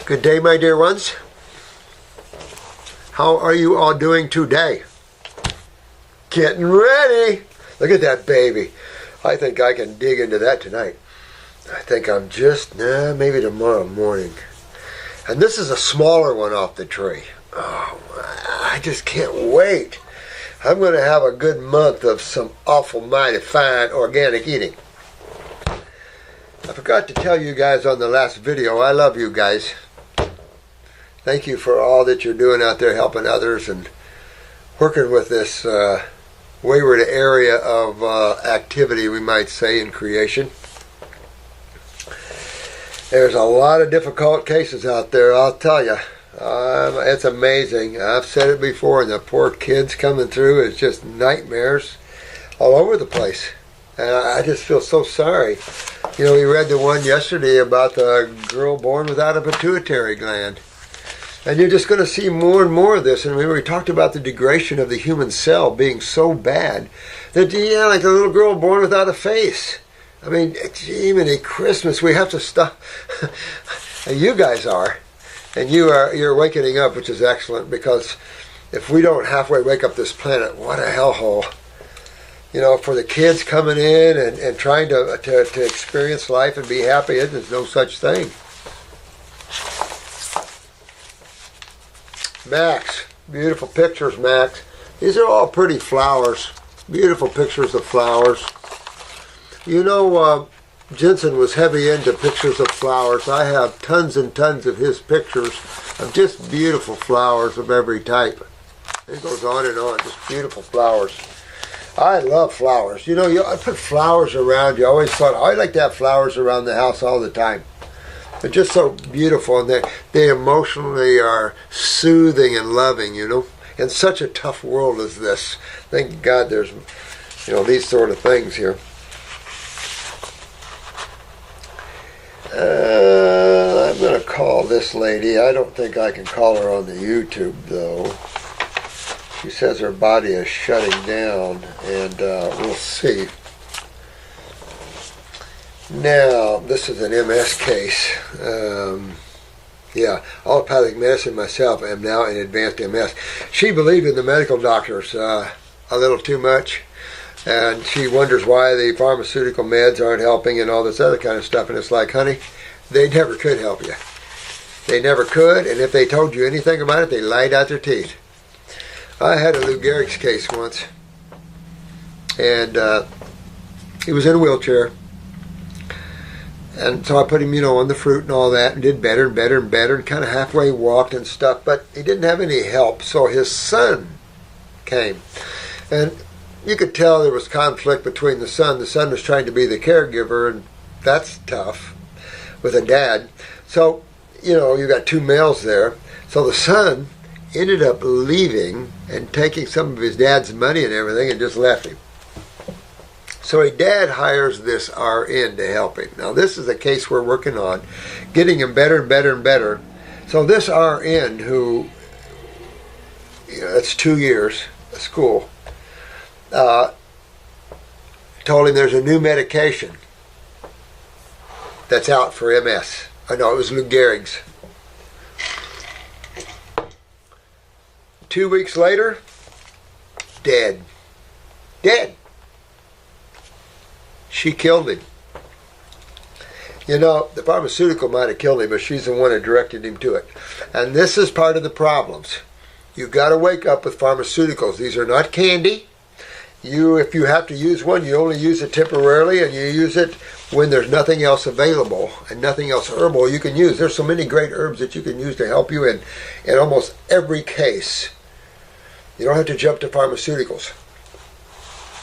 Good day, my dear ones. How are you all doing today? Getting ready. Look at that baby. I think I can dig into that tonight. I think I'm just, maybe tomorrow morning. And this is a smaller one off the tree. Oh, I just can't wait. I'm going to have a good month of some awful mighty fine organic eating. I forgot to tell you guys on the last video, I love you guys. Thank you for all that you're doing out there helping others and working with this wayward area of activity, we might say, in creation. There's a lot of difficult cases out there, I'll tell you. It's amazing. I've said it before, and the poor kids coming through is just nightmares all over the place. And I just feel so sorry. You know, we read the one yesterday about the girl born without a pituitary gland. And you're just going to see more and more of this. And we talked about the degradation of the human cell being so bad that, yeah, like a little girl born without a face. I mean, even at Christmas, we have to stop. And you guys are. And you're waking up, which is excellent, because if we don't halfway wake up this planet, what a hellhole. You know, for the kids coming in and trying to experience life and be happy, there's no such thing. Max, beautiful pictures, Max. These are all pretty flowers. Beautiful pictures of flowers. You know, Jensen was heavy into pictures of flowers. I have tons and tons of his pictures of just beautiful flowers of every type. It goes on and on, just beautiful flowers. I love flowers. You know, I put flowers around. You always thought, I'd like to have flowers around the house all the time. They're just so beautiful, and they emotionally are soothing and loving, you know. In such a tough world as this, thank God there's, you know, these sort of things here. I'm going to call this lady. I don't think I can call her on the YouTube, though. She says her body is shutting down, and we'll see. Now, this is an MS case. Yeah, allopathic medicine myself. I am now in advanced MS. She believed in the medical doctors a little too much, and she wonders why the pharmaceutical meds aren't helping and all this other kind of stuff. And it's like, honey, they never could help you. They never could, and if they told you anything about it, they lied out their teeth. I had a Lou Gehrig's case once, and he was in a wheelchair. And so I put him, you know, on the fruit and all that, and did better and better and better, and kind of halfway walked and stuff, but he didn't have any help. So his son came, and you could tell there was conflict between the son. The son was trying to be the caregiver, and that's tough with a dad. So, you know, you got two males there. So the son ended up leaving and taking some of his dad's money and everything and just left him. So a dad hires this RN to help him. Now this is a case we're working on, getting him better and better and better. So this RN who, you know, that's 2 years of school, told him there's a new medication that's out for MS. I know, it was Lou Gehrig's. 2 weeks later, dead. Dead. She killed him. You know, the pharmaceutical might have killed him, but she's the one that directed him to it. And this is part of the problems. You've got to wake up with pharmaceuticals. These are not candy. If you have to use one, you only use it temporarily, and you use it when there's nothing else available and nothing else herbal you can use. There's so many great herbs that you can use to help you in almost every case. You don't have to jump to pharmaceuticals.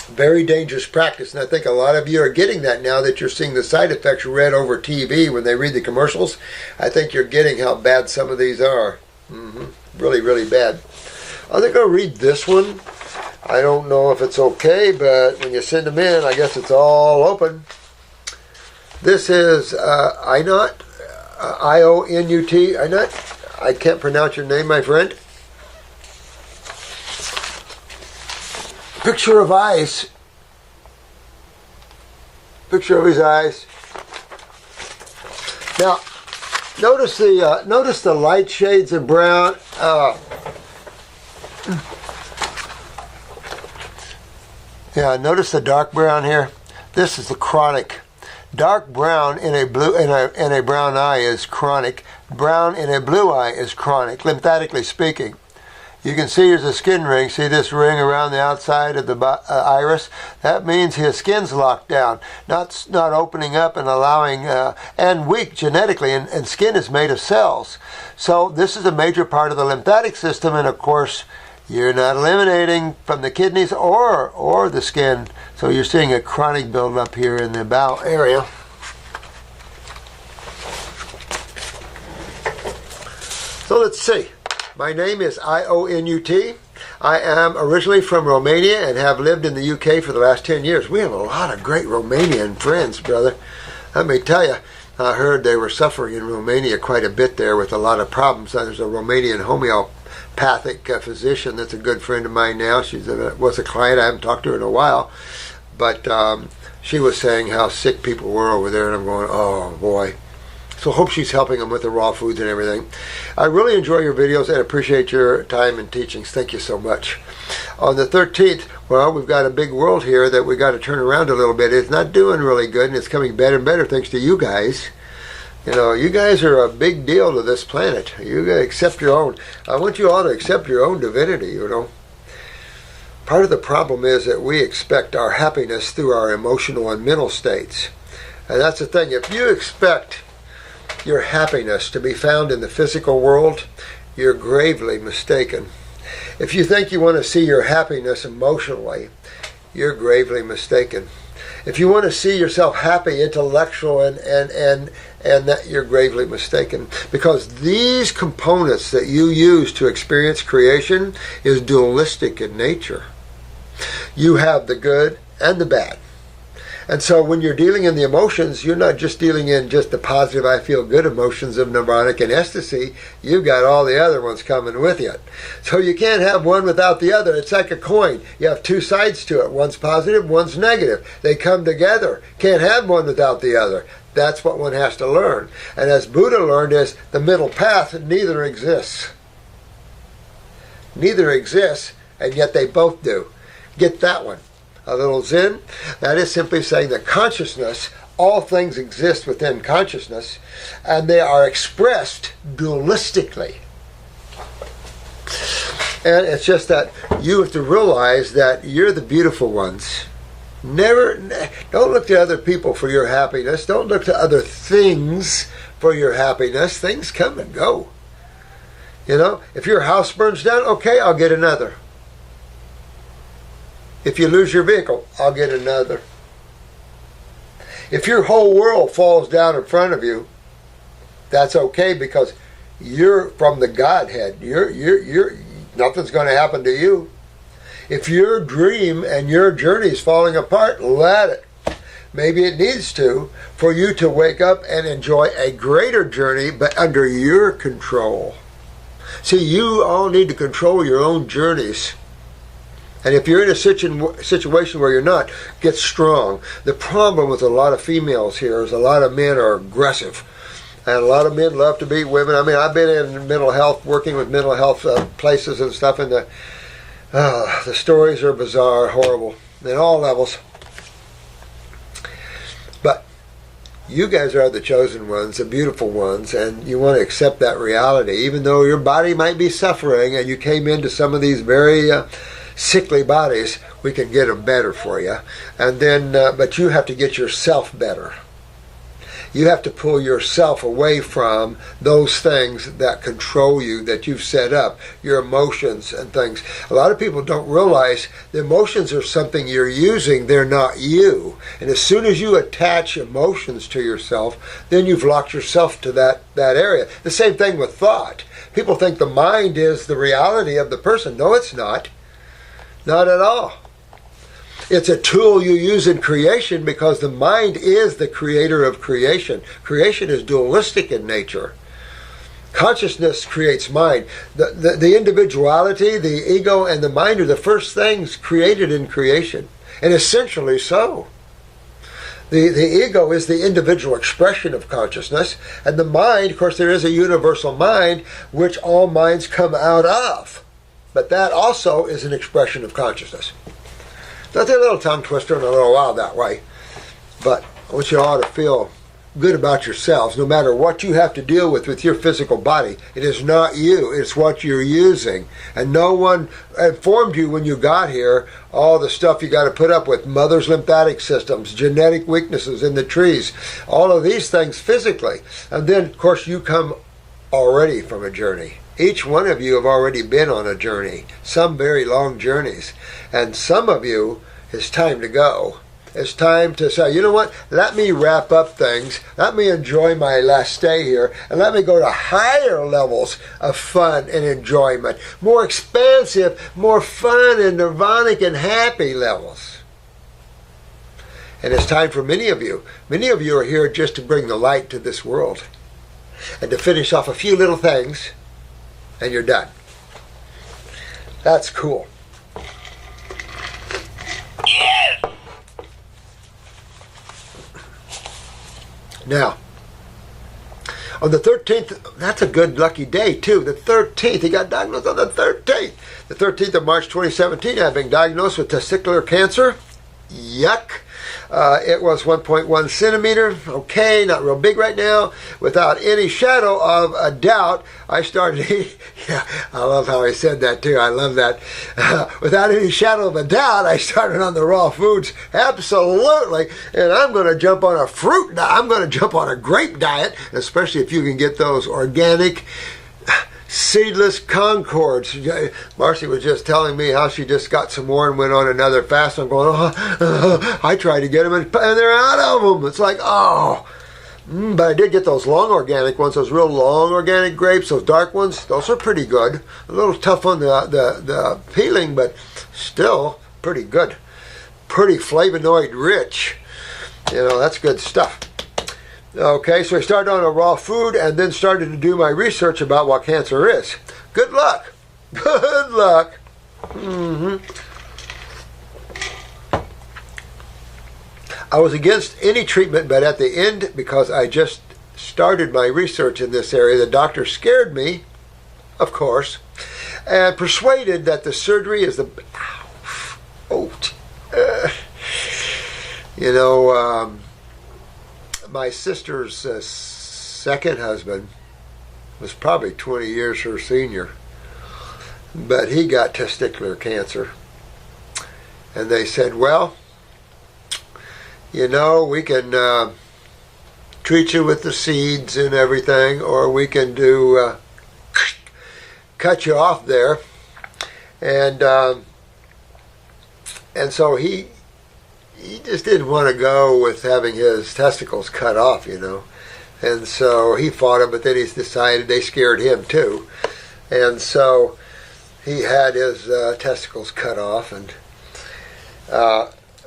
Very dangerous practice, and I think a lot of you are getting that now that you're seeing the side effects read over TV when they read the commercials. I think you're getting how bad some of these are. Really, really bad. I think I'll read this one. I don't know if it's okay, but when you send them in, I guess it's all open. This is Inut, I-O-N-U-T, Inut. I can't pronounce your name, my friend. Picture of eyes. Picture of his eyes. Now, notice the light shades of brown. Yeah, notice the dark brown here. This is the chronic. Dark brown in a brown eye is chronic. Brown in a blue eye is chronic, lymphatically speaking. You can see there's a skin ring. See this ring around the outside of the iris? That means his skin's locked down, not opening up and allowing, and weak genetically, and skin is made of cells. So this is a major part of the lymphatic system, and of course, you're not eliminating from the kidneys or the skin. So you're seeing a chronic buildup here in the bowel area. So let's see. My name is Ionut. I am originally from Romania and have lived in the UK for the last 10 years. We have a lot of great Romanian friends, brother. Let me tell you, I heard they were suffering in Romania quite a bit there with a lot of problems. There's a Romanian homeopathic physician that's a good friend of mine now. She was a client. I haven't talked to her in a while. But she was saying how sick people were over there, and I'm going, oh, boy. So hope she's helping them with the raw foods and everything. I really enjoy your videos and appreciate your time and teachings. Thank you so much. On the 13th, well, we've got a big world here that we got to turn around a little bit. It's not doing really good, and it's coming better and better thanks to you guys. You know, you guys are a big deal to this planet. You gotta accept your own. I want you all to accept your own divinity, you know. Part of the problem is that we expect our happiness through our emotional and mental states. And that's the thing. If you expect your happiness to be found in the physical world, you're gravely mistaken. If you think you want to see your happiness emotionally, you're gravely mistaken. If you want to see yourself happy, intellectual, and that, you're gravely mistaken. Because these components that you use to experience creation is dualistic in nature. You have the good and the bad. And so when you're dealing in the emotions, you're not just dealing in just the positive, I feel good emotions of nirvanic and ecstasy. You've got all the other ones coming with you. So you can't have one without the other. It's like a coin. You have two sides to it. One's positive, one's negative. They come together. Can't have one without the other. That's what one has to learn. And as Buddha learned, is the middle path, neither exists. Neither exists, and yet they both do. Get that one. A little Zen, that is simply saying that consciousness, all things exist within consciousness, and they are expressed dualistically. And it's just that you have to realize that you're the beautiful ones. Don't look to other people for your happiness. Don't look to other things for your happiness. Things come and go. You know, if your house burns down, okay, I'll get another. If you lose your vehicle, I'll get another. If your whole world falls down in front of you, that's okay because you're from the Godhead. Nothing's going to happen to you. If your dream and your journey is falling apart, let it. Maybe it needs to for you to wake up and enjoy a greater journey, but under your control. See, you all need to control your own journeys. And if you're in a situation where you're not, get strong. The problem with a lot of females here is a lot of men are aggressive. And a lot of men love to beat women. I mean, I've been in mental health, working with mental health places and stuff, and the stories are bizarre, horrible, at all levels. But you guys are the chosen ones, the beautiful ones, and you want to accept that reality. Even though your body might be suffering and you came into some of these very sickly bodies, we can get them better for you. And then, but you have to get yourself better. You have to pull yourself away from those things that control you, that you've set up, your emotions and things. A lot of people don't realize the emotions are something you're using, they're not you. And as soon as you attach emotions to yourself, then you've locked yourself to that area. The same thing with thought. People think the mind is the reality of the person. No, it's not. Not at all. It's a tool you use in creation because the mind is the creator of creation. Creation is dualistic in nature. Consciousness creates mind. The individuality, the ego, and the mind are the first things created in creation. And essentially so. The ego is the individual expression of consciousness, and the mind, of course, there is a universal mind which all minds come out of. But that also is an expression of consciousness. That's a little tongue twister and a little wild that way. But I want you all to feel good about yourselves, no matter what you have to deal with your physical body. It is not you, it's what you're using. And no one informed you when you got here all the stuff you got to put up with: mother's lymphatic systems, genetic weaknesses in the trees, all of these things physically. And then, of course, you come already from a journey. Each one of you have already been on a journey, some very long journeys. And some of you, it's time to go. It's time to say, you know what, let me wrap up things, let me enjoy my last stay here, and let me go to higher levels of fun and enjoyment, more expansive, more fun and nirvanic and happy levels. And it's time for many of you are here just to bring the light to this world and to finish off a few little things, and you're done. That's cool. Now, on the 13th, that's a good lucky day too, the 13th, he got diagnosed on the 13th. The 13th of March 2017, I've been diagnosed with testicular cancer. Yuck. It was 1.1 centimeter. Okay, not real big right now. Without any shadow of a doubt, I started eating. Yeah, I love how he said that too. I love that. Without any shadow of a doubt, I started on the raw foods. Absolutely. And I'm going to jump on a fruit diet. I'm going to jump on a grape diet, especially if you can get those organic seedless Concords. Marcy was just telling me how she just got some more and went on another fast. I'm going, I tried to get them and they're out of them. It's like, but I did get those long organic ones, those real long organic grapes, those dark ones. Those are pretty good. A little tough on the peeling, but still pretty good. Pretty flavonoid rich. That's good stuff. Okay, so I started on a raw food and then started to do my research about what cancer is. Good luck. Good luck. I was against any treatment, but at the end, because I just started my research in this area, the doctor scared me, of course, and persuaded that the surgery is the... my sister's second husband was probably 20 years her senior, but he got testicular cancer. And they said, well, we can treat you with the seeds and everything, or we can do cut you off there. And so he just didn't want to go with having his testicles cut off, And so he fought them, but then he decided they scared him too. And so he had his testicles cut off. And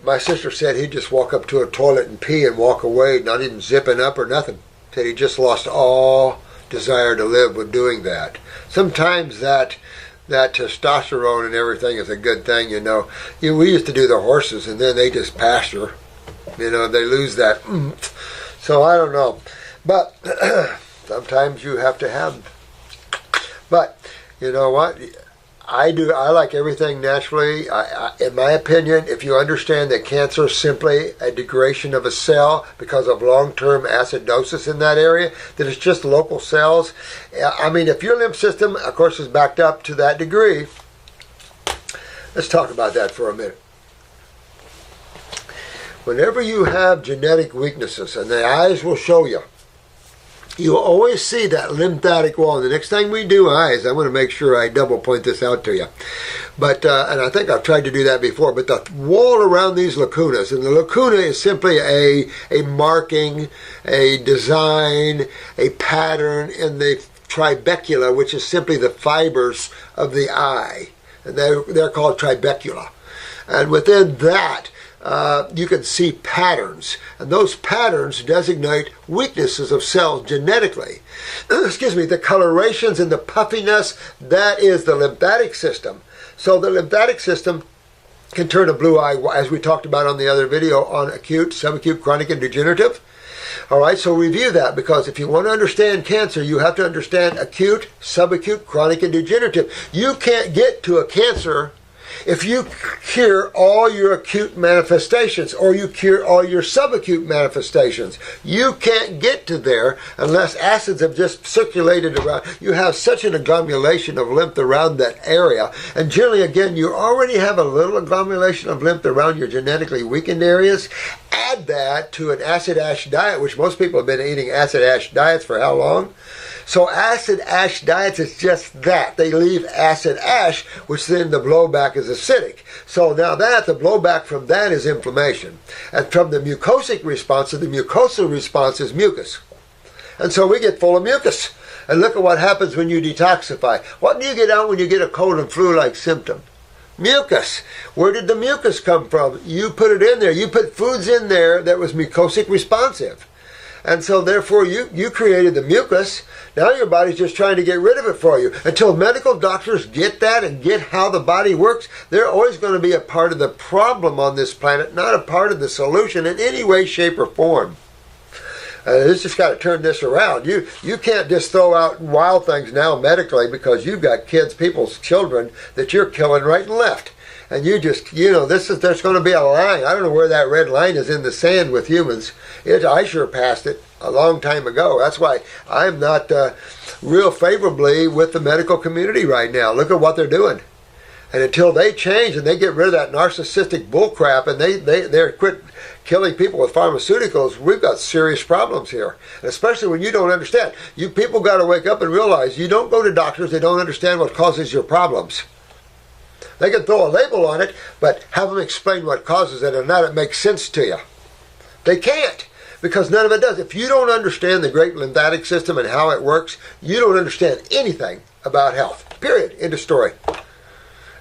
my sister said he'd just walk up to a toilet and pee and walk away, not even zipping up or nothing. Said he just lost all desire to live with doing that. Sometimes that testosterone and everything is a good thing, We used to do the horses, and then they just pasture. They lose that. So I don't know. But sometimes you have to have. But you know what? I like everything naturally. In my opinion, if you understand that cancer is simply a degradation of a cell because of long-term acidosis in that area, that it's just local cells. If your lymph system, of course, is backed up to that degree, let's talk about that for a minute. Whenever you have genetic weaknesses, and the eyes will show you, you'll always see that lymphatic wall. The next time we do eyes, I want to make sure I double point this out to you. But, and I think I've tried to do that before, but the wall around these lacunas, and the lacuna is simply a marking, a design, a pattern in the trabecula, which is simply the fibers of the eye. And they're called trabecula. And within that, you can see patterns, and those patterns designate weaknesses of cells genetically. The colorations and the puffiness, that is the lymphatic system. So the lymphatic system can turn a blue eye, as we talked about on the other video, on acute, subacute, chronic, and degenerative. All right, so review that, because if you want to understand cancer, you have to understand acute, subacute, chronic, and degenerative. You can't get to a cancer if you cure all your acute manifestations or you cure all your subacute manifestations. You can't get to there unless acids have just circulated around. You have such an agglomeration of lymph around that area. And generally, again, you already have a little agglomeration of lymph around your genetically weakened areas. Add that to an acid-ash diet, which most people have been eating acid-ash diets for how long? So acid-ash diets is just that. They leave acid ash, which then the blowback is acidic. So now the blowback from that is inflammation. And from the mucosic response, the mucosal response is mucus. And so we get full of mucus. And look at what happens when you detoxify. What do you get out when you get a cold and flu-like symptom? Mucus. Where did the mucus come from? You put it in there. You put foods in there that was mucosic responsive. And so therefore you created the mucus. Now your body's just trying to get rid of it for you. Until medical doctors get that and get how the body works, they're always going to be a part of the problem on this planet, not a part of the solution in any way, shape, or form. It's just got to turn this around. You can't just throw out wild things now medically, because you've got kids, people's children that you're killing right and left. And you just, there's going to be a line. I don't know where that red line is in the sand with humans. I sure passed it a long time ago. That's why I'm not real favorably with the medical community right now. Look at what they're doing. And until they change and they get rid of that narcissistic bullcrap and they quit killing people with pharmaceuticals, we've got serious problems here. And especially when you don't understand. You people got to wake up and realize you don't go to doctors, they don't understand what causes your problems. They can throw a label on it, but have them explain what causes it and not it makes sense to you. They can't, because none of it does. If you don't understand the great lymphatic system and how it works, you don't understand anything about health. Period. End of story.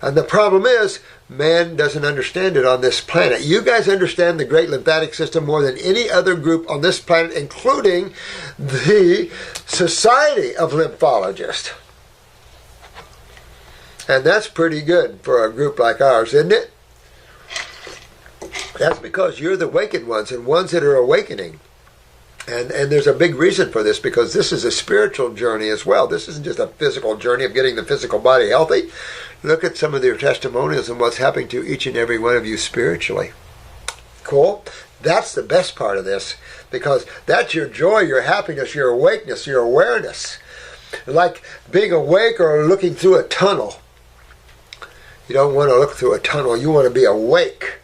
And the problem is, man doesn't understand it on this planet. You guys understand the great lymphatic system more than any other group on this planet, including the Society of Lymphologists. And that's pretty good for a group like ours, isn't it? That's because you're the awakened ones and ones that are awakening. And there's a big reason for this, because this is a spiritual journey as well. This isn't just a physical journey of getting the physical body healthy. Look at some of their testimonials and what's happening to each and every one of you spiritually. Cool? That's the best part of this, because that's your joy, your happiness, your awakeness, your awareness. Like being awake or looking through a tunnel. You don't want to look through a tunnel. You want to be awake.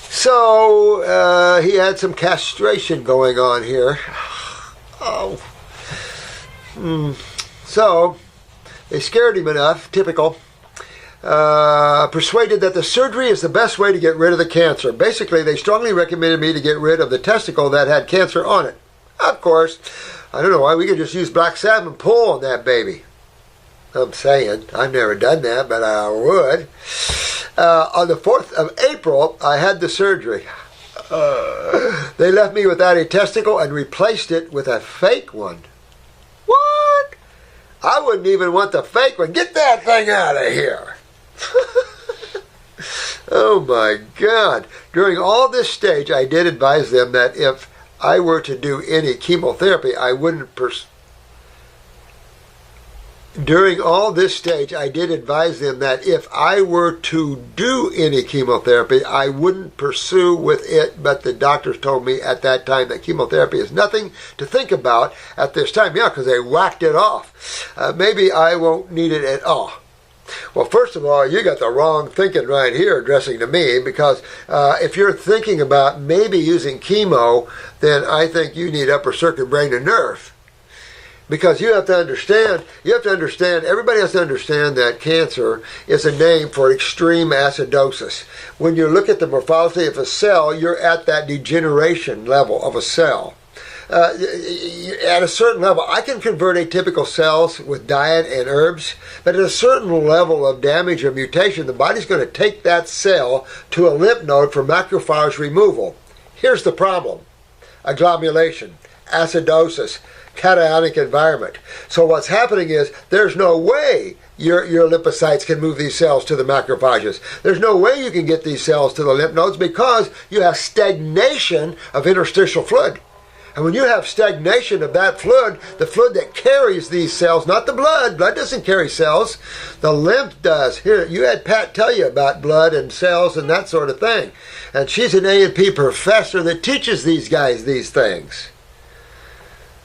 So, he had some castration going on here. Oh. So, they scared him enough, typical. Persuaded that the surgery is the best way to get rid of the cancer. Basically, they strongly recommended me to get rid of the testicle that had cancer on it. Of course, I don't know why, we could just use black salmon pull on that baby. I'm saying, I've never done that, but I would. On the 4th of April, I had the surgery. They left me without a testicle and replaced it with a fake one. What? I wouldn't even want the fake one. Get that thing out of here. Oh my God. During all this stage, I did advise them that if I were to do any chemotherapy, I wouldn't During all this stage, I did advise them that if I were to do any chemotherapy, I wouldn't pursue with it, but the doctors told me at that time that chemotherapy is nothing to think about at this time. Yeah, because they whacked it off. Maybe I won't need it at all. Well, first of all, you got the wrong thinking right here addressing to me, because if you're thinking about maybe using chemo, then I think you need upper circuit brain and nerve. Because you have to understand, everybody has to understand that cancer is a name for extreme acidosis. When you look at the morphology of a cell, you're at that degeneration level of a cell. At a certain level, I can convert atypical cells with diet and herbs, but at a certain level of damage or mutation, the body's going to take that cell to a lymph node for macrophage removal. Here's the problem: agglomulation, acidosis, cationic environment. So what's happening is there's no way your lymphocytes can move these cells to the macrophages. There's no way you can get these cells to the lymph nodes because you have stagnation of interstitial fluid. And when you have stagnation of that fluid, the fluid that carries these cells, not the blood doesn't carry cells, the lymph does. Here, you had Pat tell you about blood and cells and that sort of thing. And she's an A&P professor that teaches these guys these things.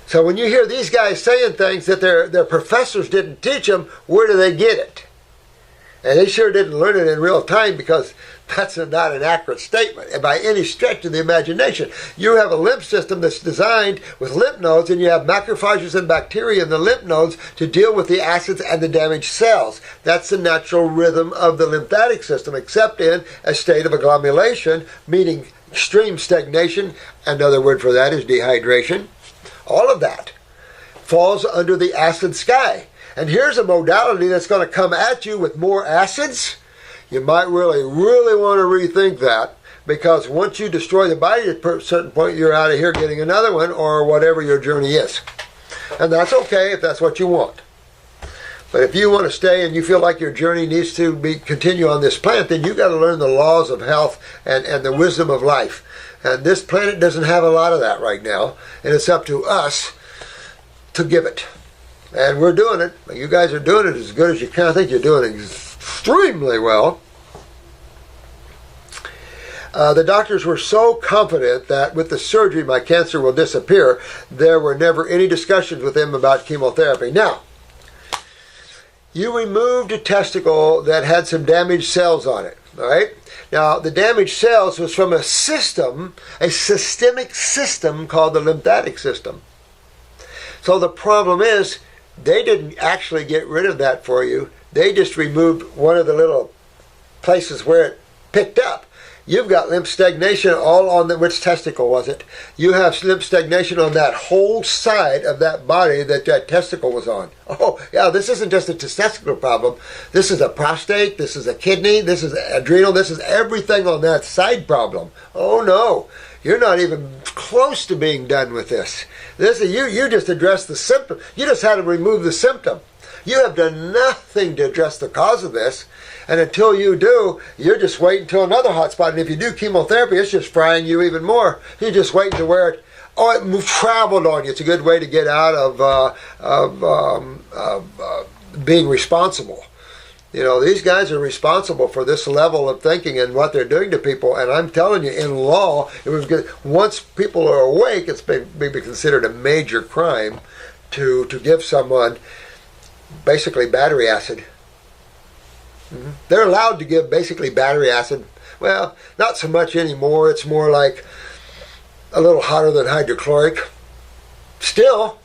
So when you hear these guys saying things that their professors didn't teach them, where do they get it? And they sure didn't learn it in real time, because that's not an accurate statement by any stretch of the imagination. You have a lymph system that's designed with lymph nodes, and you have macrophages and bacteria in the lymph nodes to deal with the acids and the damaged cells. That's the natural rhythm of the lymphatic system, except in a state of agglomulation, meaning extreme stagnation. Another word for that is dehydration. All of that falls under the acid sky. And here's a modality that's going to come at you with more acids. You might really want to rethink that, because once you destroy the body at a certain point, you're out of here getting another one, or whatever your journey is. And that's okay if that's what you want. But if you want to stay and you feel like your journey needs to continue on this planet, then you've got to learn the laws of health and the wisdom of life. And this planet doesn't have a lot of that right now, and it's up to us to give it. And we're doing it. You guys are doing it as good as you can. I think you're doing it extremely well. The doctors were so confident that with the surgery my cancer will disappear, there were never any discussions with them about chemotherapy. Now, you removed a testicle that had some damaged cells on it, all right? Now, the damaged cells was from a system, a systemic system called the lymphatic system. So the problem is, they didn't actually get rid of that for you. They just removed one of the little places where it picked up. You've got lymph stagnation all on which testicle was it? You have lymph stagnation on that whole side of that body that testicle was on. Oh, yeah, this isn't just a testicular problem. This is a prostate, this is a kidney, this is adrenal, this is everything on that side problem. Oh, no. You're not even close to being done with this. You just addressed the symptom. You just had to remove the symptom. You have done nothing to address the cause of this. And until you do, you're just waiting until another hot spot. And if you do chemotherapy, it's just frying you even more. You're just waiting to where it traveled on you. It's a good way to get out of being responsible. You know, these guys are responsible for this level of thinking and what they're doing to people. And I'm telling you, in law, it was good. Once people are awake, it's been considered a major crime to give someone basically battery acid. Mm-hmm. They're allowed to give basically battery acid. Well, not so much anymore. It's more like a little hotter than hydrochloric. Still,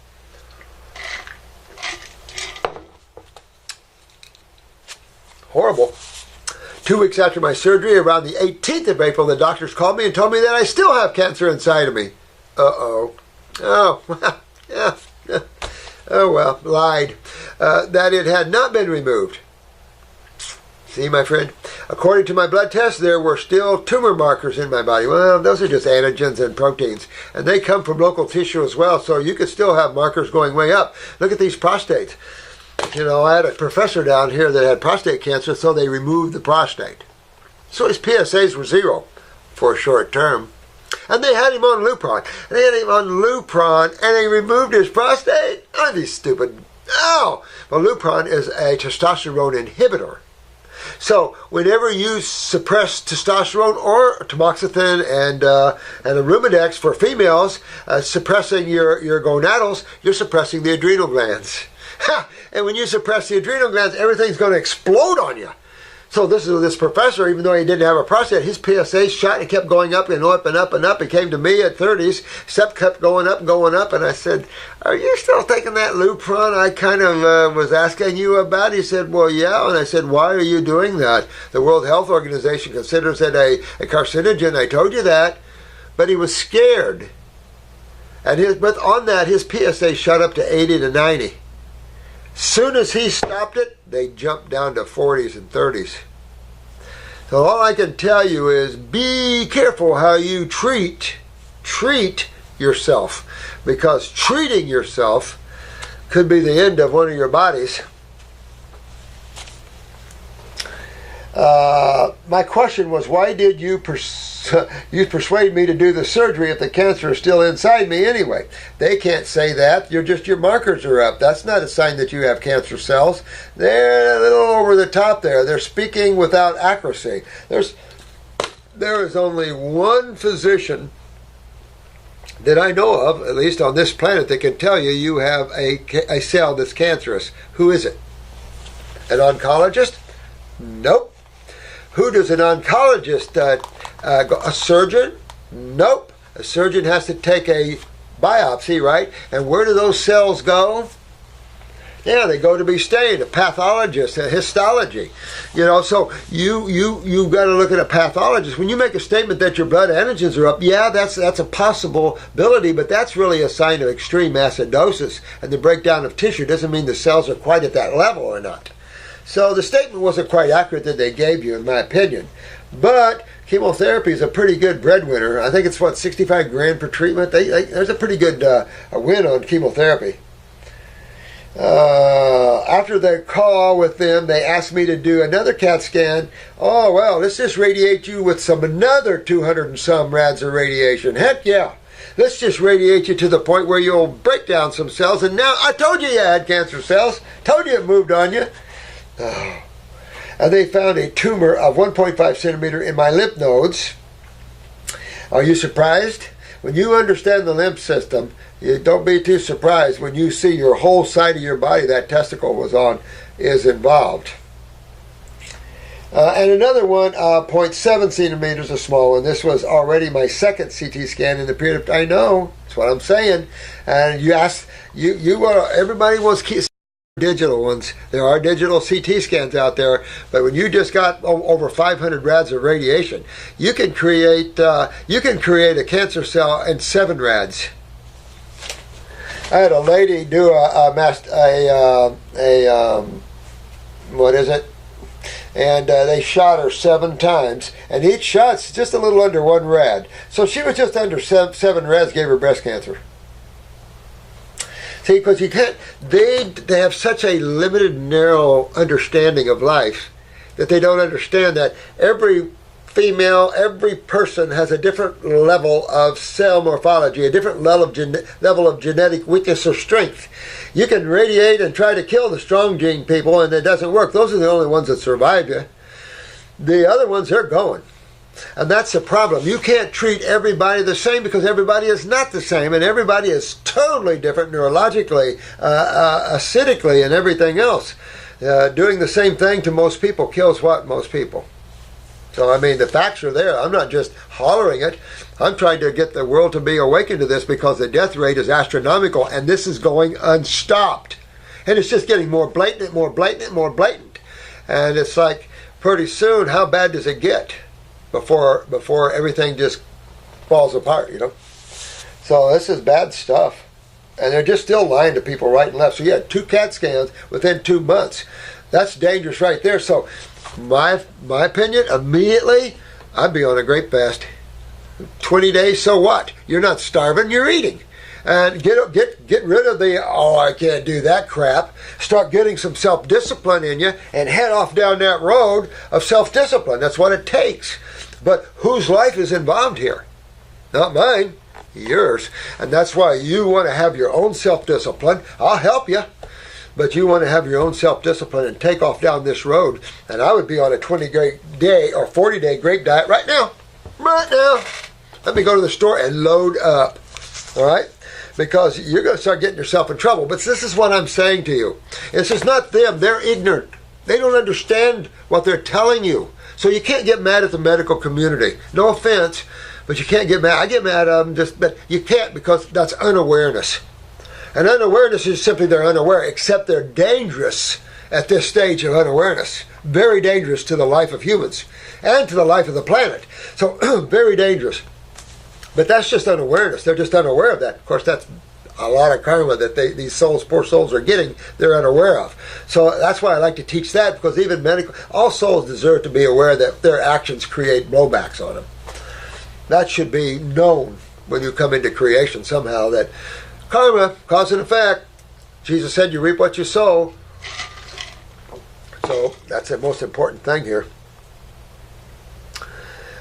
horrible. 2 weeks after my surgery, around the 18th of April, the doctors called me and told me that I still have cancer inside of me. Uh-oh. Oh, yeah. Oh, well, lied. That it had not been removed. See, my friend? According to my blood test, there were still tumor markers in my body. Well, those are just antigens and proteins. And they come from local tissue as well, so you could still have markers going way up. Look at these prostates. You know, I had a professor down here that had prostate cancer, so they removed the prostate. So his PSAs were 0 for a short term. And they had him on Lupron. And they had him on Lupron, and they removed his prostate? Oh, these stupid. Oh! Well, Lupron is a testosterone inhibitor. So, whenever you suppress testosterone or tamoxifen and a Rumidex for females, suppressing your gonadals, you're suppressing the adrenal glands. And when you suppress the adrenal glands, everything's going to explode on you. So this professor, even though he didn't have a prostate, his PSA shot, it kept going up and up and up and up. He came to me at 30s, step kept going up and going up, and I said, "Are you still taking that Lupron I kind of was asking you about?" He said, "Well, yeah." And I said, "Why are you doing that? The World Health Organization considers it a carcinogen." I told you that. But he was scared. And but on that, his PSA shot up to 80 to 90. Soon as he stopped it, they jumped down to 40s and 30s. So all I can tell you is be careful how you treat yourself. because treating yourself could be the end of one of your bodies. My question was, why did you persuade me to do the surgery if the cancer is still inside me anyway? They can't say that. Your markers are up. That's not a sign that you have cancer cells. They're a little over the top there. They're speaking without accuracy. There is only one physician that I know of, at least on this planet, that can tell you you have a cell that's cancerous. Who is it? An oncologist? Nope. Who does an oncologist, a surgeon? Nope. A surgeon has to take a biopsy, right? And where do those cells go? Yeah, they go to be stained. A pathologist, a histology. So you've got to look at a pathologist. When you make a statement that your blood antigens are up, yeah, that's a possibility, but that's really a sign of extreme acidosis. And the breakdown of tissue doesn't mean the cells are quite at that level or not. So the statement wasn't quite accurate that they gave you, in my opinion. But chemotherapy is a pretty good breadwinner. I think it's, $65 grand per treatment? There's a pretty good win on chemotherapy. After the call with them, they asked me to do another CAT scan. Oh, well, let's just radiate you with another 200 and some rads of radiation. Heck yeah. Let's just radiate you to the point where you'll break down some cells. And now, I told you had cancer cells. Told you it moved on you. Oh. And they found a tumor of 1.5 centimeter in my lymph nodes. Are you surprised? When you understand the lymph system, you don't be too surprised when you see your whole side of your body that testicle was on is involved. And another one, 0.7 centimeters, a small one. This was already my second CT scan in the period of time. I know, that's what I'm saying. And you ask, everybody wants digital ones. There are digital CT scans out there, but when you just got over 500 rads of radiation, you can create a cancer cell in 7 rads. I had a lady do what is it? And they shot her 7 times, and each shot's just a little under 1 rad. So she was just under 7 rads, gave her breast cancer. See, because you can't, they have such a limited, narrow understanding of life that they don't understand that every every person has a different level of cell morphology, a different level of genetic weakness or strength. You can radiate and try to kill the strong gene people, and it doesn't work. Those are the only ones that survive you. The other ones, they're going. And that's the problem. You can't treat everybody the same because everybody is not the same, and everybody is totally different neurologically, acidically, and everything else. Doing the same thing to most people kills what? Most people. So, I mean, the facts are there. I'm not just hollering it. I'm trying to get the world to be awakened to this because the death rate is astronomical, and this is going unstopped. And it's just getting more blatant, more blatant, more blatant. And it's like, pretty soon, how bad does it get before everything just falls apart, So this is bad stuff. And they're just still lying to people right and left. So you had 2 CAT scans within 2 months. That's dangerous right there. So my opinion, immediately, I'd be on a great fast. 20 days, so what? You're not starving, you're eating. And get rid of the, I can't do that crap. Start getting some self-discipline in you and head off down that road of self-discipline. That's what it takes. But whose life is involved here? Not mine, yours. And that's why you want to have your own self-discipline. I'll help you. But you want to have your own self-discipline and take off down this road. And I would be on a 20-day or 40-day grape diet right now. Right now. Let me go to the store and load up. All right? Because you're going to start getting yourself in trouble. But this is what I'm saying to you. This is not them. They're ignorant. They don't understand what they're telling you. So you can't get mad at the medical community. No offense, but you can't get mad. I get mad at them, but you can't because that's unawareness. And unawareness is simply they're unaware, except they're dangerous at this stage of unawareness. Very dangerous to the life of humans and to the life of the planet. So very dangerous. But that's just unawareness. They're just unaware of that. Of course, that's a lot of karma that these souls, poor souls, are getting. They're unaware of. So that's why I like to teach that, because even all souls deserve to be aware that their actions create blowbacks on them. That should be known when you come into creation somehow, that Karma, cause and effect. Jesus said you reap what you sow. So that's the most important thing here.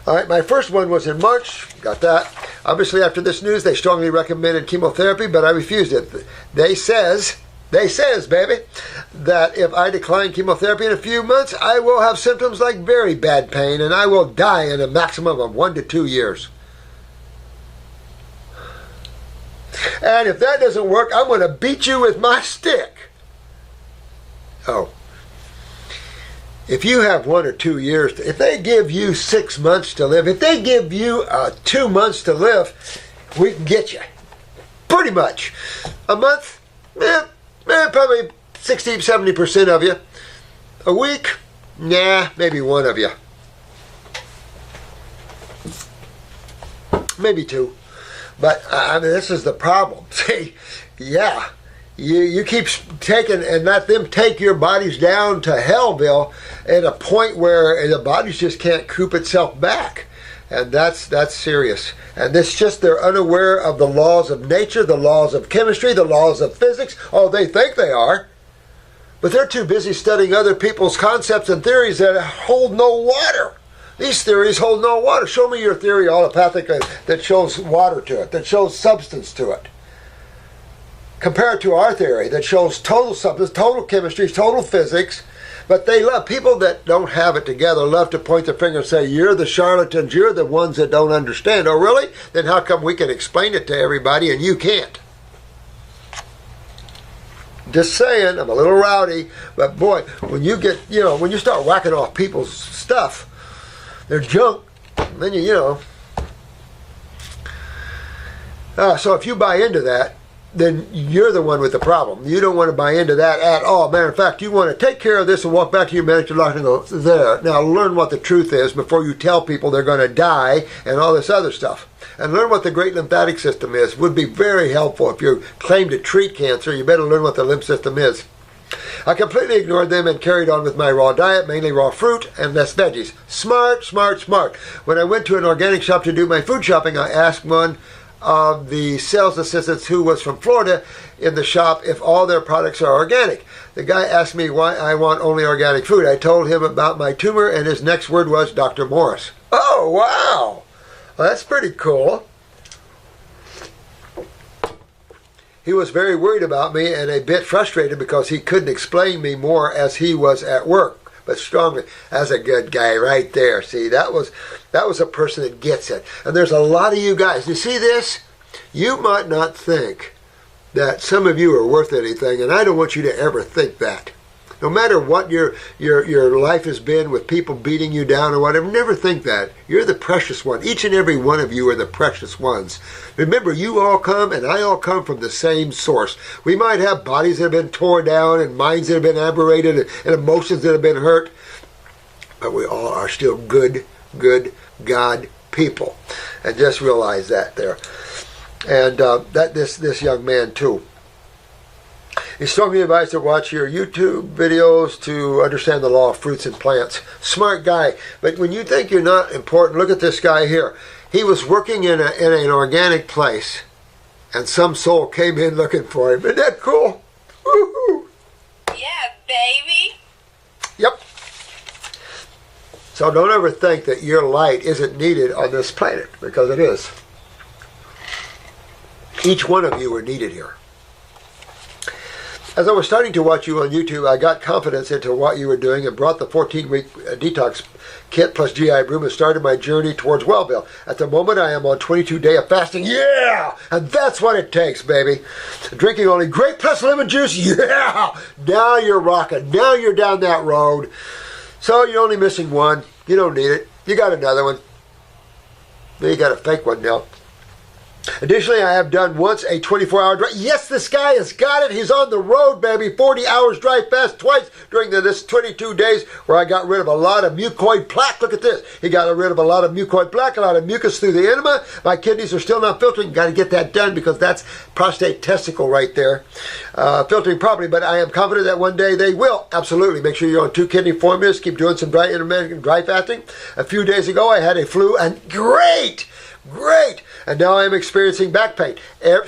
All right, my first one was in March. Got that. Obviously, after this news, they strongly recommended chemotherapy, but I refused it. They says, baby, that if I decline chemotherapy in a few months, I will have symptoms like very bad pain, and I will die in a maximum of 1 to 2 years. And if that doesn't work, I'm going to beat you with my stick. Oh. If you have 1 or 2 years, if they give you 6 months to live, if they give you 2 months to live, we can get you. Pretty much. A month, probably 60-70% of you. A week, nah, maybe 1 of you. Maybe 2. But, I mean, this is the problem. See, yeah. You keep taking and let them take your bodies down to Hellville at a point where the bodies just can't coop itself back. And that's serious. And it's just they're unaware of the laws of nature, the laws of chemistry, the laws of physics. Oh, they think they are. But they're too busy studying other people's concepts and theories that hold no water. These theories hold no water. Show me your theory allopathic that shows water to it, that shows substance to it. Compare it to our theory that shows total substance, total chemistry, total physics. But they love, people that don't have it together love to point their finger and say, you're the charlatans, you're the ones that don't understand. Oh, really? Then how come we can explain it to everybody and you can't? Just saying, I'm a little rowdy, but boy, when you get, when you start whacking off people's stuff, their junk, then so if you buy into that, then you're the one with the problem. You don't want to buy into that at all. Matter of fact, you want to take care of this and walk back to your medical doctor and go, there. Now learn what the truth is before you tell people they're going to die and all this other stuff. And learn what the great lymphatic system is. Would be very helpful if you claim to treat cancer. You better learn what the lymph system is. I completely ignored them and carried on with my raw diet, mainly raw fruit and less veggies. Smart, smart, smart. When I went to an organic shop to do my food shopping, I asked one of the sales assistants who was from Florida in the shop if all their products are organic. The guy asked me why I want only organic food. I told him about my tumor, and his next word was Dr. Morse. Oh, wow! Well, that's pretty cool. He was very worried about me and a bit frustrated because he couldn't explain me more as he was at work. But strongly, that's a good guy right there. See, that was a person that gets it. And there's a lot of you guys. You see this? You might not think that some of you are worth anything, and I don't want you to ever think that. No matter what your life has been with people beating you down or whatever, never think that. You're the precious one. Each and every one of you are the precious ones. Remember, you all come and I all come from the same source. We might have bodies that have been torn down and minds that have been aberrated and emotions that have been hurt, but we all are still good God people. And just realize that there. And that this young man too. He strongly advised to watch your YouTube videos to understand the law of fruits and plants. Smart guy. But when you think you're not important, look at this guy here. He was working in an organic place, and some soul came in looking for him. Isn't that cool? Woo-hoo. Yeah, baby. Yep. So don't ever think that your light isn't needed on this planet, because it is. Each one of you are needed here. As I was starting to watch you on YouTube, I got confidence into what you were doing and brought the 14-week detox kit plus GI Brew and started my journey towards Wellville. At the moment, I am on 22-day of fasting. Yeah! And that's what it takes, baby. Drinking only grape plus lemon juice. Yeah! Now you're rocking. Now you're down that road. So you're only missing one. You don't need it. You got another one. You got a fake one now. Additionally, I have done once a 24-hour drive. Yes, this guy has got it. He's on the road, baby. 40 hours drive fast twice during this 22 days where I got rid of a lot of mucoid plaque. Look at this. He got rid of a lot of mucoid plaque, a lot of mucus through the enema. My kidneys are still not filtering. Got to get that done because that's prostate testicle right there. Filtering properly, but I am confident that one day they will. Absolutely. Make sure you're on 2 kidney formulas. Keep doing some intermittent dry fasting. A few days ago, I had a flu, and great! And now I am experiencing back pain.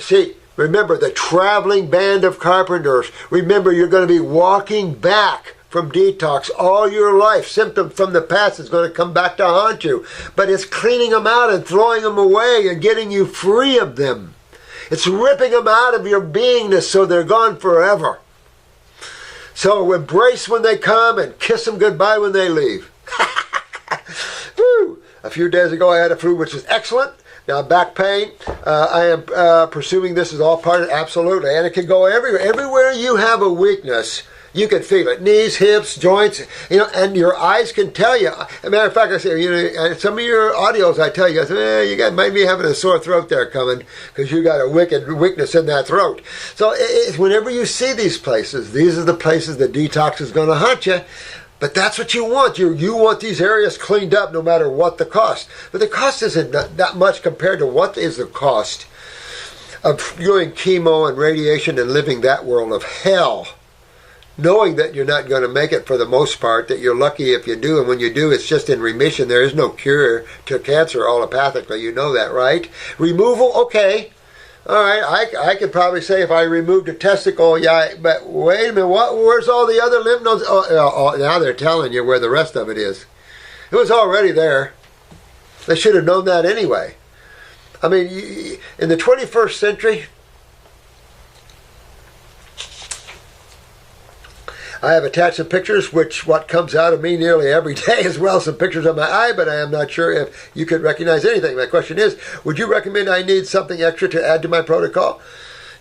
See, Remember, the traveling band of carpenters. Remember, you're going to be walking back from detox all your life. Symptoms from the past is going to come back to haunt you. But it's cleaning them out and throwing them away and getting you free of them. It's ripping them out of your beingness so they're gone forever. So embrace when they come and kiss them goodbye when they leave. Woo. A few days ago I had a flu, which is excellent. Now back pain, I am presuming this is all part of it, absolutely. And it can go everywhere. Everywhere you have a weakness, you can feel it. Knees, hips, joints, and your eyes can tell you. As a matter of fact, I say, some of your audios, I tell you, I say, you might be having a sore throat there coming because you got a weakness in that throat. So whenever you see these places, these are the places that detox is going to haunt you. But that's what you want. You want these areas cleaned up no matter what the cost. But the cost isn't that much compared to what is the cost of doing chemo and radiation and living that world of hell. Knowing that you're not going to make it for the most part, that you're lucky if you do, and when you do, it's just in remission. There is no cure to cancer allopathically. You know that, right? Removal, okay. All right, I could probably say if I removed a testicle, yeah, but wait a minute, where's all the other lymph nodes? Oh, now they're telling you where the rest of it is. It was already there. They should have known that anyway. I mean, in the 21st century, I have attached some pictures, what comes out of me nearly every day, as well as some pictures of my eye, but I am not sure if you could recognize anything. My question is, would you recommend I need something extra to add to my protocol?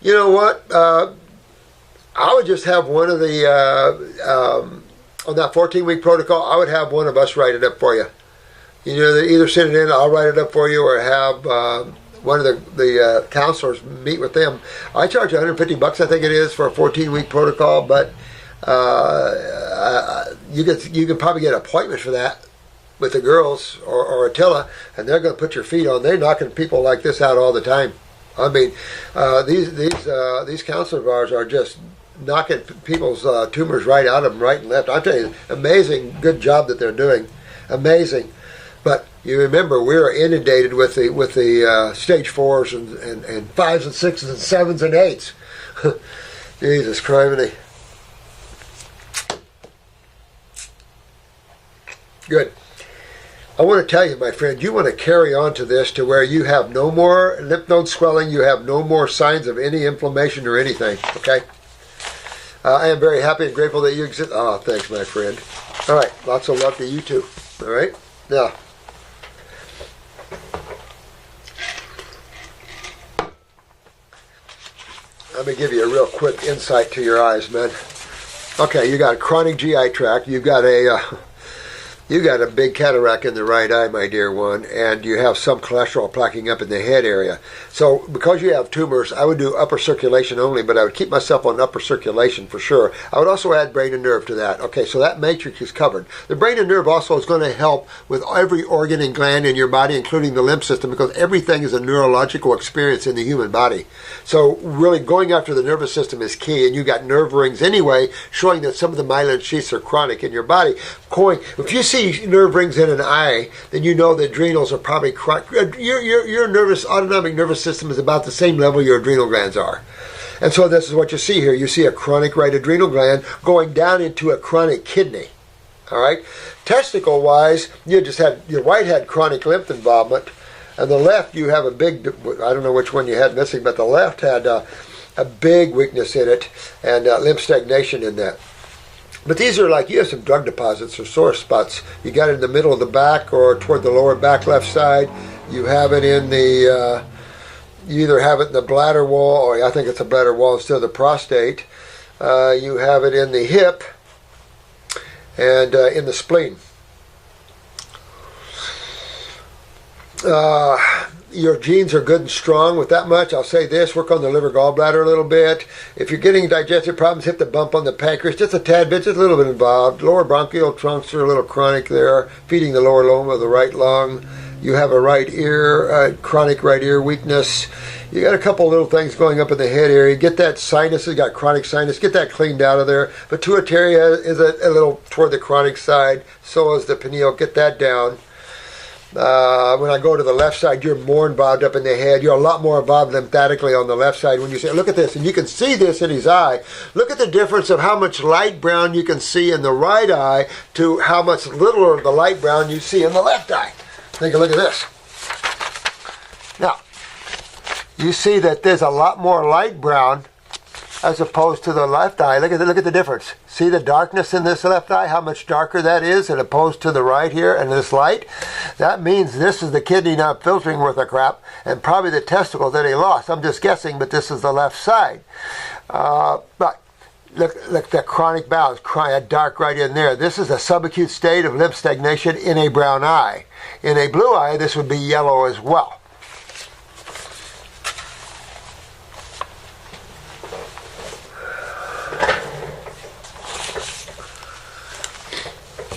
You know what? I would just have one of the, on that 14-week protocol, I would have one of us write it up for you. Either send it in, I'll write it up for you, or have one of the counselors meet with them. I charge $150, I think it is, for a 14-week protocol, but you can probably get an appointment for that with the girls or Attila, and they're going to put your feet on. They're knocking people like this out all the time. I mean, these counselors of ours are just knocking people's tumors right out of them, right and left. I'm telling you, amazing, good job that they're doing, amazing. But you remember, we're inundated with the stage 4s and 5s and 6s and 7s and 8s. Jesus Christ. Good. I want to tell you, my friend, you want to carry on to this to where you have no more lymph node swelling, you have no more signs of any inflammation or anything, okay? I am very happy and grateful that you exist. Oh, thanks, my friend. All right, lots of love to you too, all right? Now, let me give you a real quick insight to your eyes, man. Okay, you got a chronic GI tract, you've got you got a big cataract in the right eye, my dear one, and you have some cholesterol plaquing up in the head area. So because you have tumors, I would do upper circulation only, but I would keep myself on upper circulation for sure. I would also add brain and nerve to that. Okay, so that matrix is covered. The brain and nerve also is going to help with every organ and gland in your body, including the lymph system, because everything is a neurological experience in the human body. So really going after the nervous system is key, and you got nerve rings anyway, showing that some of the myelin sheaths are chronic in your body. If you see nerve rings in an eye, then you know the adrenals are probably chronic. Your autonomic nervous system is about the same level your adrenal glands are. And so this is what you see here. You see a chronic right adrenal gland going down into a chronic kidney. All right? Testicle-wise, your right had chronic lymph involvement, and the left you have a big, I don't know which one you had missing, but the left had a big weakness in it and lymph stagnation in that. But these are like, you have some drug deposits or sore spots. You got it in the middle of the back or toward the lower back left side. You have it in the, you either have it in the bladder wall, or I think it's a bladder wall instead of the prostate. You have it in the hip and in the spleen. Your genes are good and strong with that much. I'll say this, work on the liver gallbladder a little bit. If you're getting digestive problems, hit the bump on the pancreas, just a tad bit, just a little bit involved. Lower bronchial trunks are a little chronic there, feeding the lower lobe of the right lung. You have a right ear, chronic right ear weakness. You got a couple little things going up in the head area. Get that sinus, you got chronic sinus, get that cleaned out of there. Pituitary is a little toward the chronic side, so is the pineal, get that down. When I go to the left side, you're more involved up in the head. You're a lot more involved lymphatically on the left side. When you say, look at this, and you can see this in his eye. Look at the difference of how much light brown you can see in the right eye to how much littler the light brown you see in the left eye. Take a look at this. Now, you see that there's a lot more light brown as opposed to the left eye. Look at the difference. See the darkness in this left eye, how much darker that is as opposed to the right here and this light? That means this is the kidney not filtering worth a crap, and probably the testicle that he lost. I'm just guessing, but this is the left side. But look, the chronic bowel is dark right in there. This is a subacute state of lymph stagnation in a brown eye. In a blue eye, this would be yellow as well.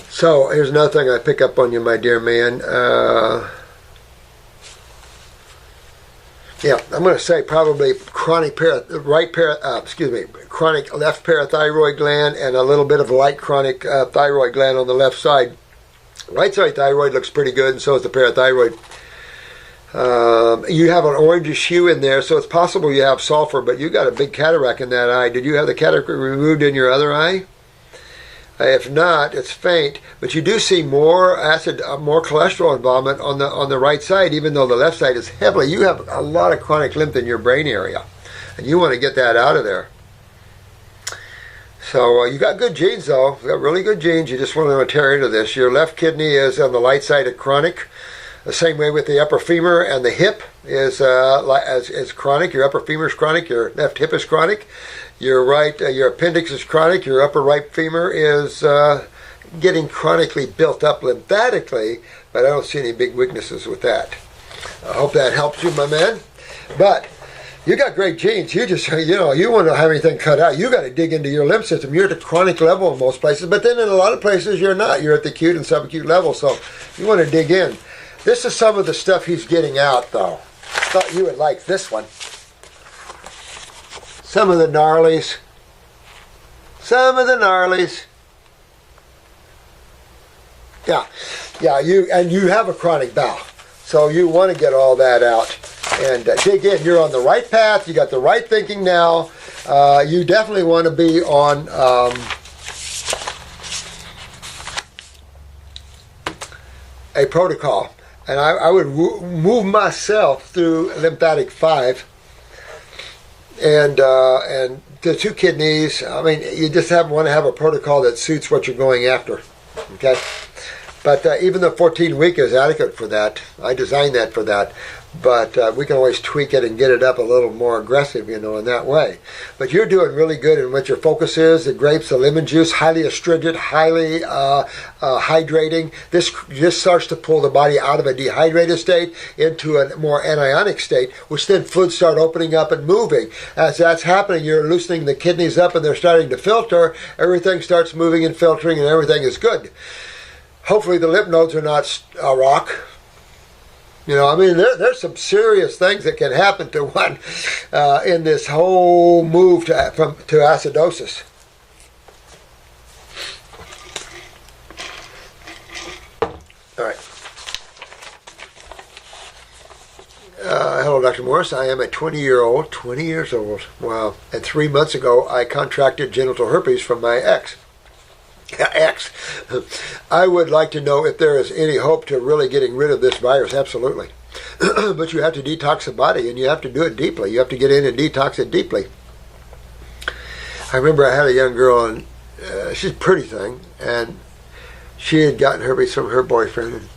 So here's another thing I pick up on you, my dear man. Yeah, I'm going to say probably chronic left parathyroid gland and a little bit of light chronic thyroid gland on the left side. Right side thyroid looks pretty good, and so is the parathyroid. You have an orangish hue in there, so it's possible you have sulfur, but you got a big cataract in that eye. Did you have the cataract removed in your other eye? If not, it's faint, but you do see more acid, more cholesterol involvement on the right side, even though the left side is heavily. You have a lot of chronic lymph in your brain area, and you want to get that out of there. So you got good genes, though. You got really good genes. You just want to tear into this. Your left kidney is on the light side of chronic. The same way with the upper femur and the hip is chronic. Your upper femur is chronic. Your left hip is chronic. Your appendix is chronic. Your upper right femur is getting chronically built up lymphatically, but I don't see any big weaknesses with that. I hope that helps you, my man. But you got great genes. You just, you want to have anything cut out. You got to dig into your lymph system. You're at the chronic level in most places, but then in a lot of places you're not. You're at the acute and subacute level, so you want to dig in. This is some of the stuff he's getting out, though. Thought you would like this one. Some of the gnarlies. Yeah, you have a chronic bowel, so you want to get all that out and dig in. You're on the right path. You got the right thinking now. You definitely want to be on a protocol, and I would move myself through lymphatic 5. And the 2 kidneys, I mean, you just want to have a protocol that suits what you're going after, okay? But even the 14-week is adequate for that. I designed that for that. But we can always tweak it and get it up a little more aggressive, in that way. But you're doing really good in what your focus is. The grapes, the lemon juice, highly astringent, highly hydrating. This starts to pull the body out of a dehydrated state into a more anionic state, which then fluids start opening up and moving. As that's happening, you're loosening the kidneys up and they're starting to filter. Everything starts moving and filtering and everything is good. Hopefully the lymph nodes are not a rock. There's some serious things that can happen to one in this whole move to acidosis. All right. Hello, Dr. Morse. I am a 20 years old. Wow. And 3 months ago, I contracted genital herpes from my ex. I would like to know if there is any hope to really getting rid of this virus. Absolutely. But you have to detox the body, and you have to do it deeply. You have to get in and detox it deeply. I remember I had a young girl, and she's a pretty thing, and she had gotten herpes from her boyfriend.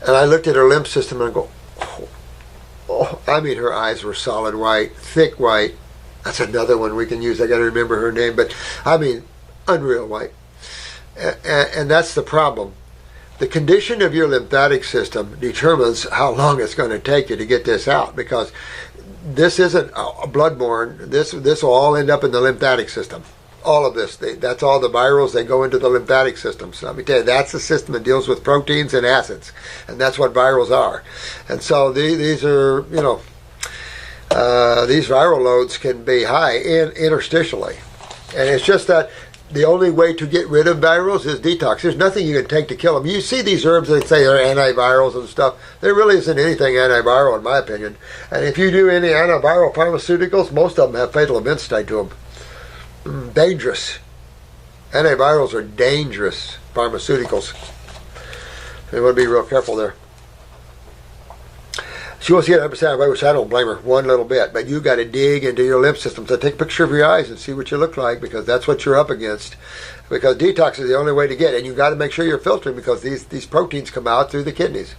And I looked at her lymph system and I go, her eyes were solid white, thick white. That's another one we can use. I got to remember her name, but unreal white. And that's the problem. The condition of your lymphatic system determines how long it's going to take you to get this out, because this isn't bloodborne. This will all end up in the lymphatic system. All of this, that's all the virals, they go into the lymphatic system. So let me tell you, that's the system that deals with proteins and acids, and that's what virals are. And so these are, these viral loads can be high interstitially. And it's just that the only way to get rid of virals is detox. There's nothing you can take to kill them. You see these herbs that say they're antivirals and stuff. There really isn't anything antiviral in my opinion. And if you do any antiviral pharmaceuticals, most of them have fatal events tied to them. Dangerous. Antivirals are dangerous pharmaceuticals. You want to be real careful there. She wants to get 100% away, which I don't blame her one little bit. But you got to dig into your lymph system. So take a picture of your eyes and see what you look like, because that's what you're up against. Because detox is the only way to get it. And you got to make sure you're filtering, because these proteins come out through the kidneys.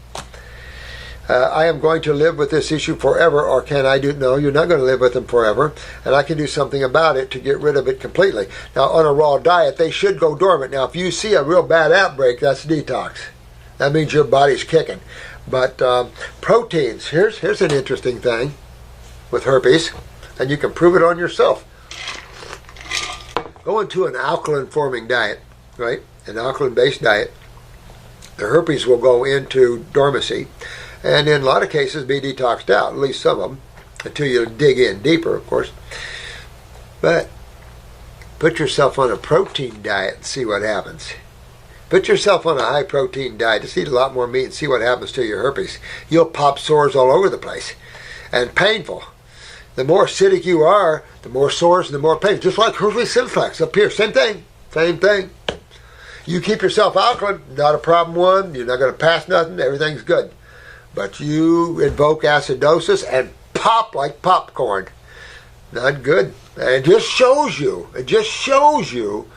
I am going to live with this issue forever, or can I do? No, you're not going to live with them forever, and I can do something about it to get rid of it completely. Now, on a raw diet, they should go dormant. Now, if you see a real bad outbreak, that's detox. That means your body's kicking. But proteins, here's an interesting thing with herpes, and you can prove it on yourself. Go into an alkaline-forming diet, right? An alkaline-based diet. The herpes will go into dormancy, and in a lot of cases be detoxed out, at least some of them, until you dig in deeper, of course. But put yourself on a protein diet and see what happens. Put yourself on a high-protein diet. Just eat a lot more meat and see what happens to your herpes. You'll pop sores all over the place, and painful. The more acidic you are, the more sores and the more pain. Just like herpes simplex up here, same thing, same thing. You keep yourself alkaline, not a problem one. You're not going to pass nothing. Everything's good. But you invoke acidosis and pop like popcorn. Not good. And it just shows you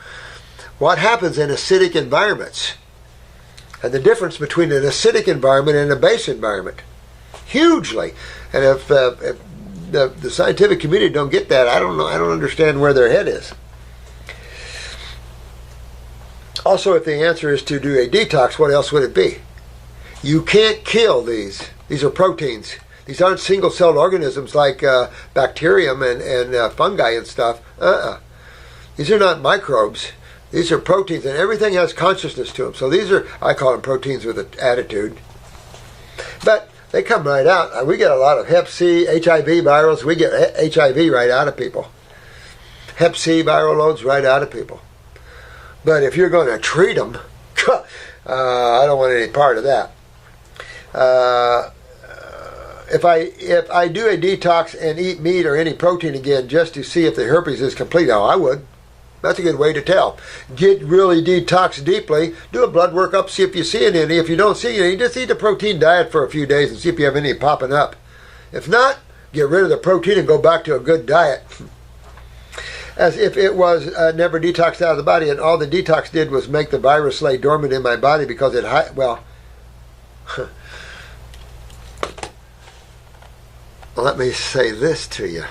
what happens in acidic environments, and the difference between an acidic environment and a base environment, hugely. And if the scientific community don't get that, I don't know. I don't understand where their head is. Also, if the answer is to do a detox, what else would it be? You can't kill these. These are proteins. These aren't single-celled organisms like bacterium and fungi and stuff. These are not microbes. These are proteins, and everything has consciousness to them. So these are, I call them proteins with an attitude. But they come right out. We get a lot of Hep C, HIV virals. We get HIV right out of people. Hep C viral loads right out of people. But if you're going to treat them, I don't want any part of that. If I do a detox and eat meat or any protein again just to see if the herpes is complete, I would. That's a good way to tell. Get really detox deeply. Do a blood workup, see if you see any. If you don't see any, just eat a protein diet for a few days and see if you have any popping up. If not, get rid of the protein and go back to a good diet. As if it was never detoxed out of the body, and all the detox did was make the virus lay dormant in my body because it, let me say this to you.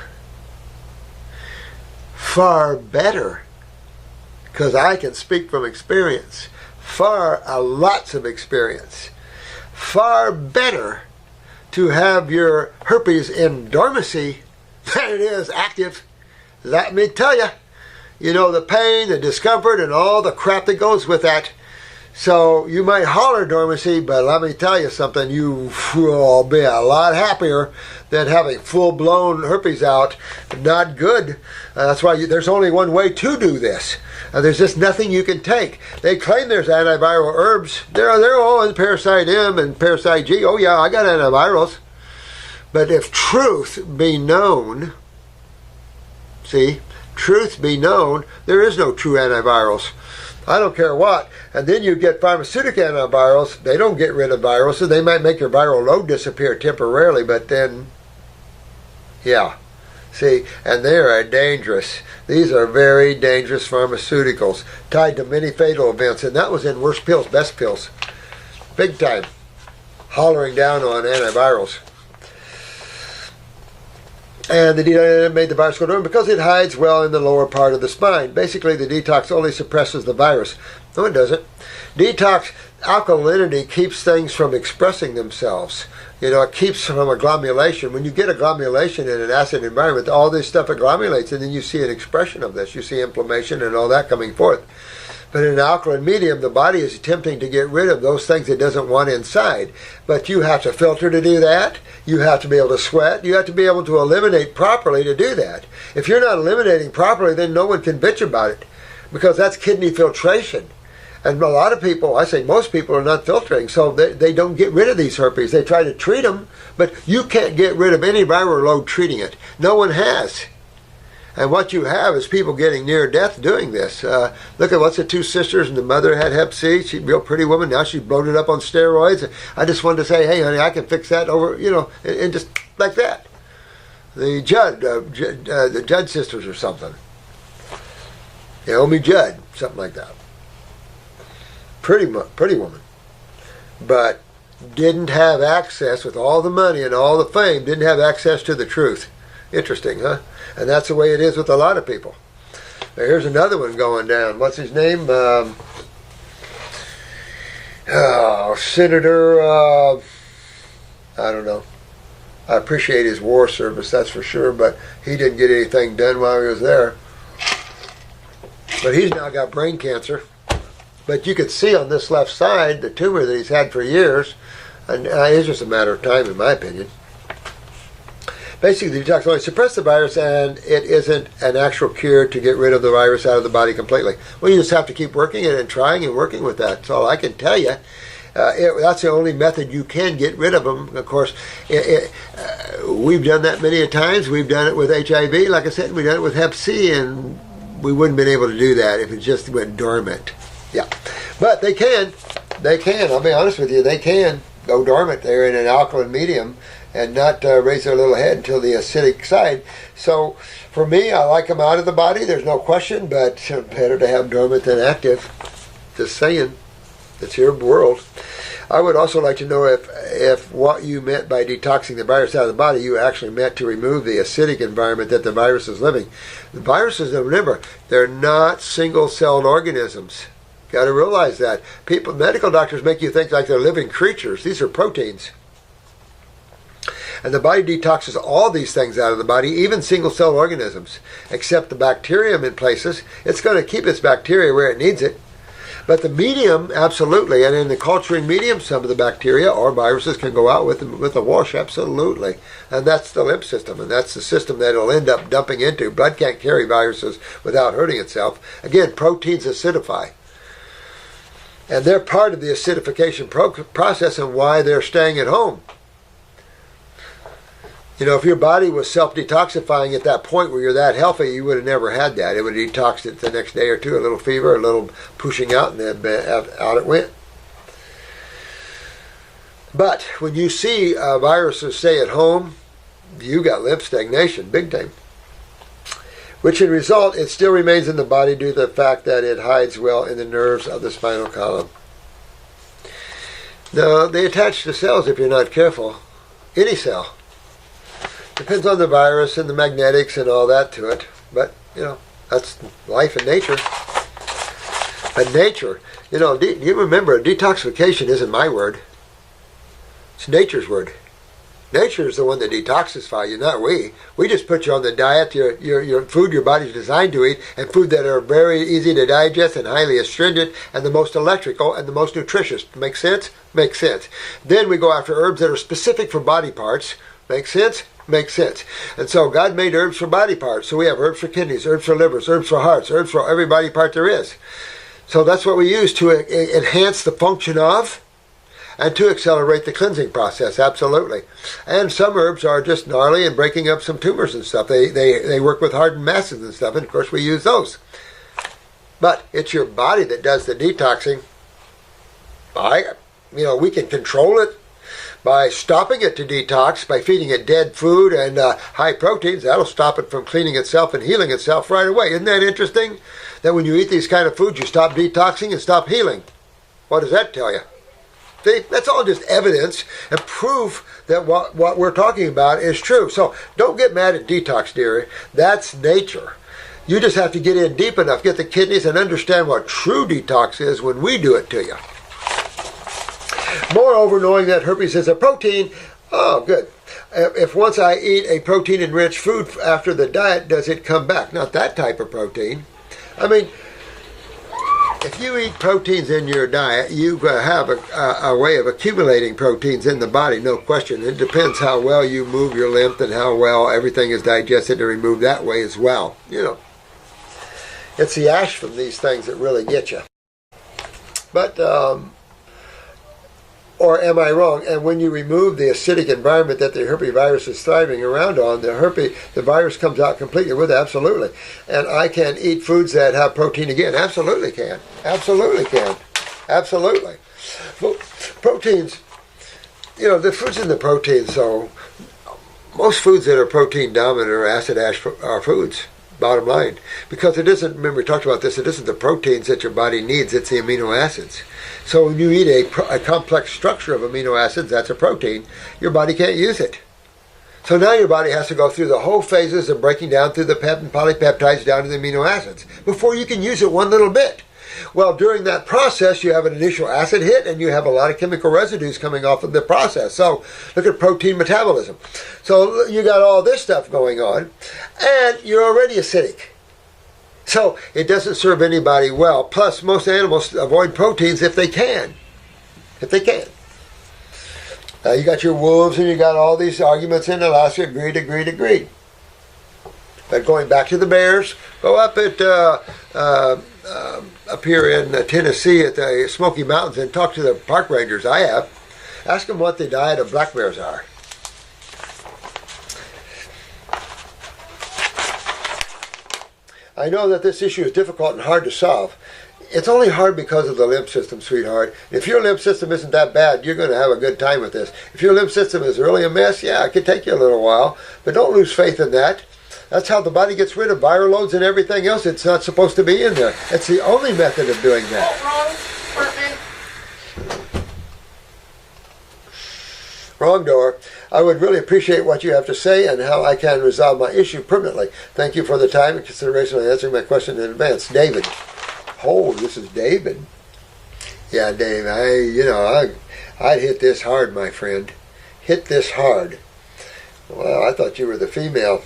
Far better, because I can speak from experience, lots of experience, far better to have your herpes in dormancy than it is active. Let me tell you, the pain, the discomfort, and all the crap that goes with that. So you might holler dormancy, but let me tell you something, you will be a lot happier than having full-blown herpes out. Not good. That's why there's only one way to do this. There's just nothing you can take. They claim there's antiviral herbs. They're all in Parasite M and Parasite G. Oh yeah, I got antivirals. But if truth be known, truth be known, there is no true antivirals. I don't care what. And then you get pharmaceutical antivirals. They don't get rid of viruses. They might make your viral load disappear temporarily, but then, and they are dangerous. These are very dangerous pharmaceuticals tied to many fatal events. And that was in Worst Pills, Best Pills. Big time. Hollering down on antivirals. And the detox made the virus go dormant because it hides well in the lower part of the spine. Basically, the detox only suppresses the virus. No, it doesn't. Detox alkalinity keeps things from expressing themselves. It keeps from agglomulation. When you get agglomulation in an acid environment, all this stuff agglomulates, and then you see an expression of this. You see inflammation and all that coming forth. But in an alkaline medium, the body is attempting to get rid of those things it doesn't want inside. But you have to filter to do that. You have to be able to sweat. You have to be able to eliminate properly to do that. If you're not eliminating properly, then no one can bitch about it. because that's kidney filtration. And a lot of people, I say most people, are not filtering, so they don't get rid of these herpes. They try to treat them, but you can't get rid of any viral load treating it. No one has. And what you have is people getting near death doing this. Look at what's the two sisters, and the mother had Hep C. She's a real pretty woman. Now she's bloated up on steroids. I just wanted to say, hey, honey, I can fix that over, and just like that. The Judd sisters or something. Naomi Judd, something like that. Pretty woman. But didn't have access, with all the money and all the fame, didn't have access to the truth. Interesting, huh? And that's the way it is with a lot of people. Now, here's another one going down. What's his name? Senator, I don't know. I appreciate his war service, that's for sure, but he didn't get anything done while he was there. But he's now got brain cancer. But you could see on this left side the tumor that he's had for years, and it's just a matter of time, in my opinion. Basically, the detox only suppress the virus, and it isn't an actual cure to get rid of the virus out of the body completely. Well, you just have to keep working it and trying and working with that. That's all I can tell you. That's the only method you can get rid of them. Of course, we've done that many a times. We've done it with HIV, like I said. We've done it with Hep C, and we wouldn't have been able to do that if it just went dormant. Yeah, but they can. They can. I'll be honest with you. They can go dormant. They're in an alkaline medium and not raise their little head until the acidic side. So for me, I like them out of the body. There's no question, but better to have dormant than active. Just saying. It's your world. I would also like to know if what you meant by detoxing the virus out of the body, you actually meant to remove the acidic environment that the virus is living. The viruses, remember, they're not single-celled organisms. Got to realize that. Medical doctors make you think like they're living creatures. These are proteins. And the body detoxes all these things out of the body, even single-celled organisms, except the bacterium in places. It's going to keep its bacteria where it needs it. But the medium, absolutely. And in the culturing medium, some of the bacteria or viruses can go out with the wash, absolutely. And that's the lymph system, and that's the system that it'll end up dumping into. Blood can't carry viruses without hurting itself. Again, proteins acidify. And they're part of the acidification process and why they're staying at home. If your body was self-detoxifying at that point where you're that healthy, you would have never had that. It would have detoxed it the next day or two, a little fever, a little pushing out, and then out it went. But when you see viruses stay at home, you got lymph stagnation, big time. Which in result, it still remains in the body due to the fact that it hides well in the nerves of the spinal column. Now, they attach to cells if you're not careful. Any cell. Depends on the virus and the magnetics and all that to it. But, that's life and nature. But nature, you remember, detoxification isn't my word. It's nature's word. Nature is the one that detoxifies you, not we. We just put you on the diet, your food your body's designed to eat, and food that are very easy to digest and highly astringent and the most electrical and the most nutritious. Make sense? Makes sense. Then we go after herbs that are specific for body parts. Make sense? Makes sense. And so God made herbs for body parts. So we have herbs for kidneys, herbs for livers, herbs for hearts, herbs for every body part there is. So that's what we use to enhance the function of and to accelerate the cleansing process, absolutely. And some herbs are just gnarly and breaking up some tumors and stuff. They work with hardened masses and stuff, and of course we use those. But it's your body that does the detoxing. We can control it by stopping it to detox, by feeding it dead food and high proteins. That'll stop it from cleaning itself and healing itself right away. Isn't that interesting? That when you eat these kind of foods, you stop detoxing and stop healing. What does that tell you? See, that's all just evidence and proof that what we're talking about is true. So don't get mad at detox, dearie. That's nature. You just have to get in deep enough, get the kidneys, and understand what true detox is when we do it to you. Moreover, knowing that herpes is a protein, oh, good. If once I eat a protein-enriched food after the diet, does it come back? Not that type of protein. I mean, if you eat proteins in your diet, you have a way of accumulating proteins in the body, no question. It depends how well you move your lymph and how well everything is digested and removed that way as well. It's the ash from these things that really get you. But, or am I wrong? And when you remove the acidic environment that the herpesvirus is thriving around on, the virus comes out completely with it, absolutely. And I can eat foods that have protein again. Absolutely can. Absolutely can. Absolutely. Well, proteins, the foods in the protein, so most foods that are protein dominant or acid ash are foods. Bottom line, because it isn't, remember we talked about this, it isn't the proteins that your body needs, it's the amino acids. So when you eat a complex structure of amino acids, that's a protein, your body can't use it. So now your body has to go through the whole phases of breaking down through the polypeptides down to the amino acids before you can use it one little bit. Well, during that process, you have an initial acid hit and you have a lot of chemical residues coming off of the process. So look at protein metabolism. So you got all this stuff going on and you're already acidic. So it doesn't serve anybody well. Plus, most animals avoid proteins if they can. If they can. You got your wolves and you got all these arguments in Alaska, agreed. But going back to the bears, go up at up here in Tennessee at the Smoky Mountains and talk to the park rangers. I have. Ask them what the diet of black bears are. I know that this issue is difficult and hard to solve. It's only hard because of the lymph system, sweetheart. If your lymph system isn't that bad, you're going to have a good time with this. If your lymph system is really a mess, yeah, it could take you a little while. But don't lose faith in that. That's how the body gets rid of viral loads and everything else. It's not supposed to be in there. It's the only method of doing that. Wrong door. I would really appreciate what you have to say and how I can resolve my issue permanently. Thank you for the time and consideration of answering my question in advance. David. Oh, this is David. Yeah, Dave, I'd hit this hard, my friend. Hit this hard. Well, I thought you were the female.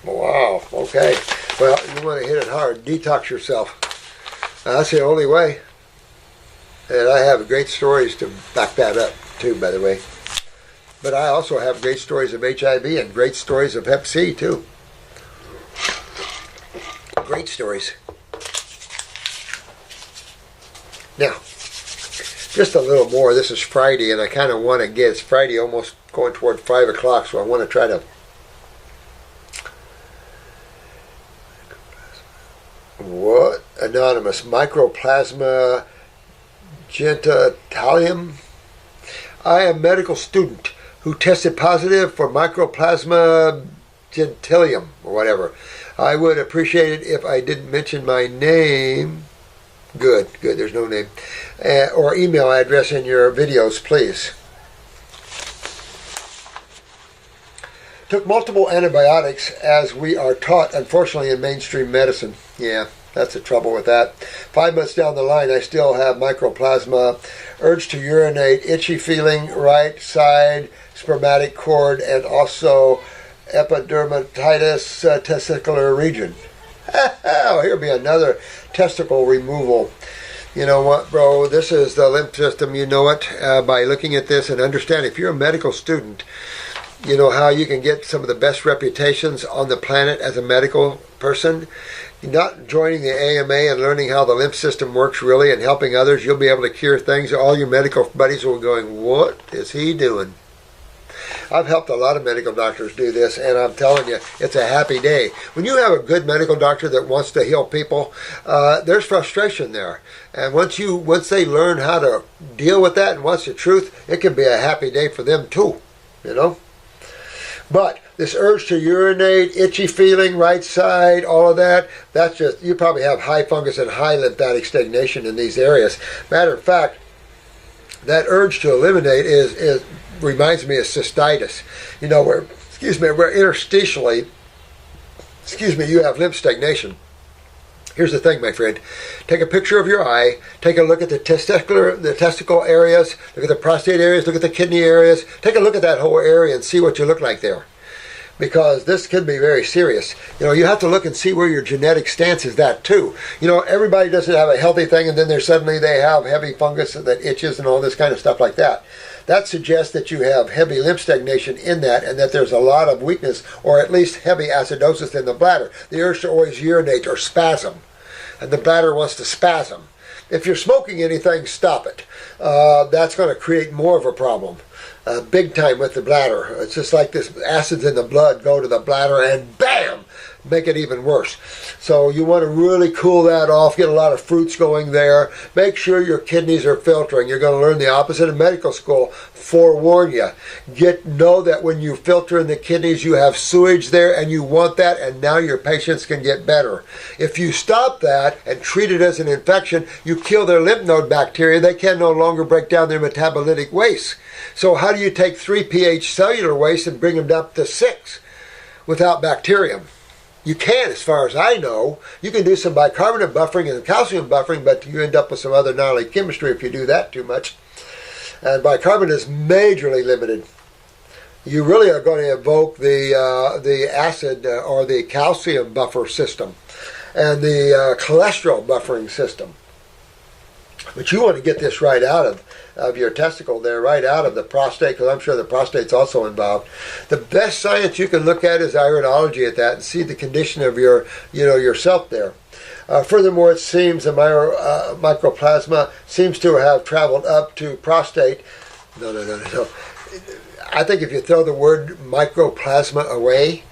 Wow, okay. Well, you want to hit it hard. Detox yourself. That's the only way. And I have great stories to back that up, too, by the way. But I also have great stories of HIV and great stories of Hep C, too. Great stories. Now, just a little more. This is Friday, and I kind of want to get, it's Friday almost going toward 5 o'clock, so I want to try to what? Anonymous. Microplasma genitalium. I am a medical student who tested positive for microplasma genitalium or whatever. I would appreciate it if I didn't mention my name. Good, there's no name. Or email address in your videos, please. Took multiple antibiotics as we are taught, unfortunately, in mainstream medicine. Yeah, that's the trouble with that. 5 months down the line, I still have microplasma, urge to urinate, itchy feeling, right side, spermatic cord, and also epidermatitis, testicular region. Oh, here'll be another testicle removal. You know what, bro? This is the lymph system. You know it by looking at this and understand. If you're a medical student, you know how you can get some of the best reputations on the planet as a medical person. Not joining the AMA and learning how the lymph system works really and helping others, you'll be able to cure things. All your medical buddies will be going, what is he doing? I've helped a lot of medical doctors do this, and I'm telling you, it's a happy day. When you have a good medical doctor that wants to heal people, there's frustration there. And once they learn how to deal with that and what's the truth, it can be a happy day for them too, you know? But this urge to urinate, itchy feeling, right side, all of that, that's just, you probably have high fungus and high lymphatic stagnation in these areas. Matter of fact, that urge to eliminate reminds me of cystitis. You know, where interstitially, you have lymph stagnation. Here's the thing, my friend. Take a picture of your eye. Take a look at the testicle areas. Look at the prostate areas. Look at the kidney areas. Take a look at that whole area and see what you look like there. because this can be very serious. You have to look and see where your genetic stance is at too. Everybody doesn't have a healthy thing, and then suddenly they have heavy fungus that itches and all this kind of stuff like that. That suggests that you have heavy lymph stagnation in that, and that there's a lot of weakness, or at least heavy acidosis in the bladder. The urge to always urinate or spasm, and the bladder wants to spasm. If you're smoking anything, stop it. That's going to create more of a problem. Big time with the bladder. It's just like this acids in the blood go to the bladder and bam, make it even worse. So you want to really cool that off, get a lot of fruits going there. Make sure your kidneys are filtering. You're going to learn the opposite in medical school. Forewarn you. Know that when you filter in the kidneys, you have sewage there, and you want that, and now your patients can get better. If you stop that and treat it as an infection, you kill their lymph node bacteria. They can no longer break down their metabolitic waste. So how do you take 3 pH cellular waste and bring them up to 6 without bacterium? You can, as far as I know. You can do some bicarbonate buffering and calcium buffering, but you end up with some other gnarly chemistry if you do that too much. And bicarbonate is majorly limited. You really are going to evoke the acid or the calcium buffer system and the cholesterol buffering system. But you want to get this right out of your testicle there, right out of the prostate, because I'm sure the prostate's also involved. The best science you can look at is iridology at that and see the condition of yourself there. Furthermore, it seems the mycoplasma seems to have traveled up to prostate. No. I think if you throw the word mycoplasma away,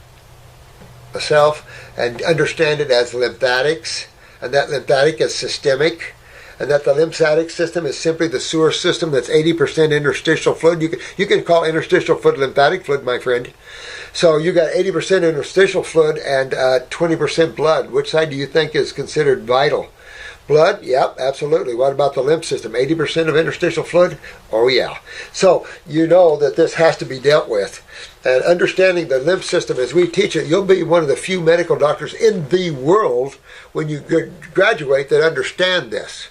and understand it as lymphatics, and that lymphatic is systemic, and that the lymphatic system is simply the sewer system that's 80% interstitial fluid. You can call interstitial fluid lymphatic fluid, my friend. So you got 80% interstitial fluid and 20% blood. Which side do you think is considered vital? Blood? Yep, absolutely. What about the lymph system? 80% of interstitial fluid? Oh yeah. So you know that this has to be dealt with. And understanding the lymph system as we teach it, you'll be one of the few medical doctors in the world when you graduate that understand this.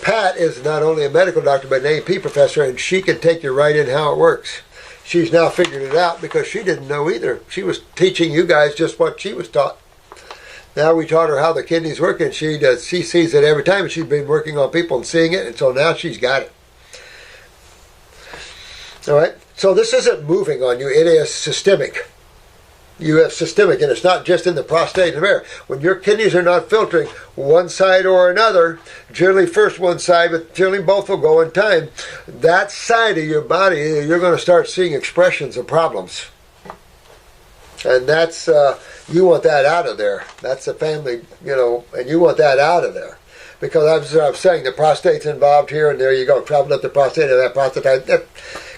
Pat is not only a medical doctor but an AP professor, and she can take you right in how it works. She's now figured it out because she didn't know either. She was teaching you guys just what she was taught. Now we taught her how the kidneys work, and she sees it every time, and she's been working on people and seeing it, and so now she's got it. All right? So this isn't moving on you. It is systemic. You have systemic, and it's not just in the prostate and the bladder. When your kidneys are not filtering one side or another, generally first one side, but generally both will go in time, that side of your body, you're going to start seeing expressions of problems. And that's, you want that out of there. That's a family, and you want that out of there. Because I'm saying the prostate's involved here, and there you go, traveling up the prostate, and that prostate,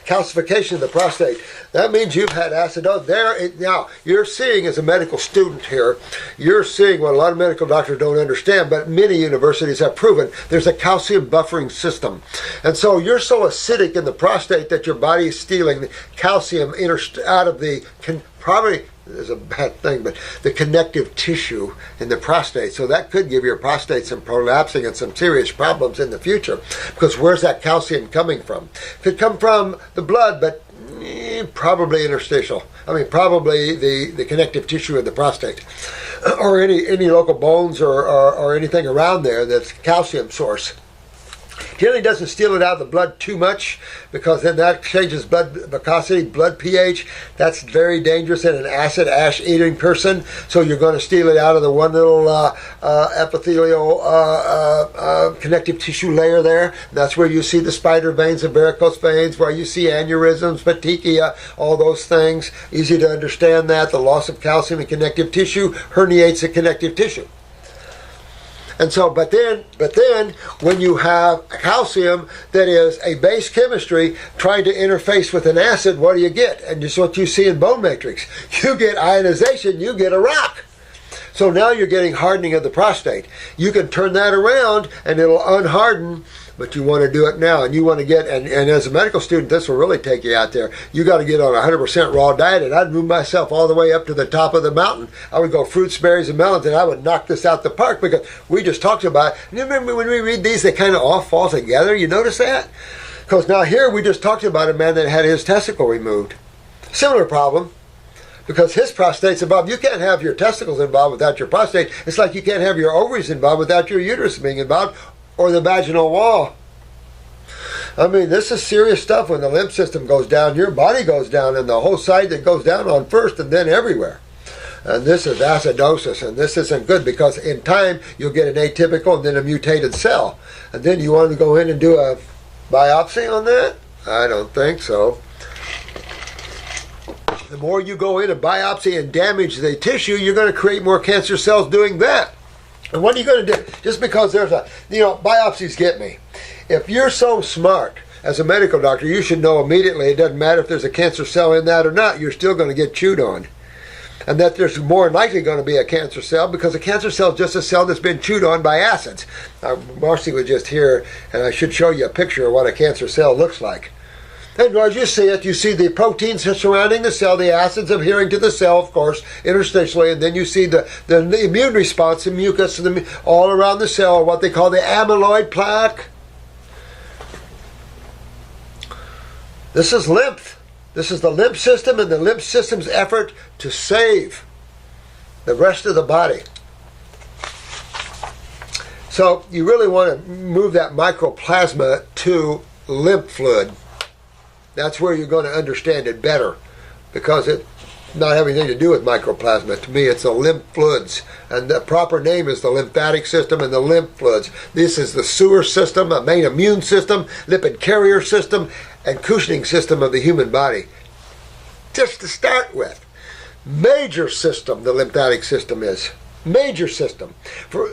calcification of the prostate. That means you've had acidosis. Now, you're seeing as a medical student here, you're seeing what a lot of medical doctors don't understand, but many universities have proven there's a calcium buffering system. And so you're so acidic in the prostate that your body is stealing calcium out of the, probably, is a bad thing, but the connective tissue in the prostate. So that could give your prostate some prolapsing and some serious problems in the future. Because where's that calcium coming from? It could come from the blood, but probably interstitial. Probably the connective tissue of the prostate. Or any local bones or anything around there that's calcium source. Generally doesn't steal it out of the blood too much, because then that changes blood viscosity, blood pH. That's very dangerous in an acid ash eating person. So you're going to steal it out of the one little epithelial connective tissue layer there. That's where you see the spider veins and varicose veins, where you see aneurysms, petechia, all those things. Easy to understand that. The loss of calcium in connective tissue herniates the connective tissue. And so, but then, when you have calcium that is a base chemistry trying to interface with an acid, what do you get? And just what you see in bone matrix. You get ionization, you get a rock. So now you're getting hardening of the prostate. You can turn that around and it'll unharden, but you want to do it now. And you want to get, and as a medical student, this will really take you out there. You got to get on a 100% raw diet, and I'd move myself all the way up to the top of the mountain. I would go fruits, berries, and melons, and I would knock this out the park, because we just talked about it. And you remember when we read these, they kind of all fall together? You notice that? Because now here we just talked about a man that had his testicle removed. Similar problem. because his prostate's involved. You can't have your testicles involved without your prostate. It's like you can't have your ovaries involved without your uterus being involved, or the vaginal wall. I mean, this is serious stuff. When the lymph system goes down, your body goes down, and the whole side that goes down on first and then everywhere. And this is acidosis, and this isn't good, because in time you'll get an atypical and then a mutated cell. And then you want to go in and do a biopsy on that? I don't think so. The more you go in and biopsy and damage the tissue, you're going to create more cancer cells doing that. And what are you going to do? Just because there's a, biopsies get me. If you're so smart as a medical doctor, you should know immediately, it doesn't matter if there's a cancer cell in that or not, you're still going to get chewed on. And that there's more likely going to be a cancer cell, because a cancer cell is just a cell that's been chewed on by acids. Marcy was just here, and I should show you a picture of what a cancer cell looks like. And as you see it, you see the proteins surrounding the cell, the acids adhering to the cell, of course, interstitially, and then you see the immune response, the mucus, all around the cell, what they call the amyloid plaque. This is lymph. This is the lymph system and the lymph system's effort to save the rest of the body. So you really want to move that mycoplasma to lymph fluid. That's where you're going to understand it better, because it not having anything to do with mycoplasma. To me, it's the lymph fluids, and the proper name is the lymphatic system and the lymph fluids. This is the sewer system, a main immune system, lipid carrier system, and cushioning system of the human body. Just to start with, major system the lymphatic system is. Major system. For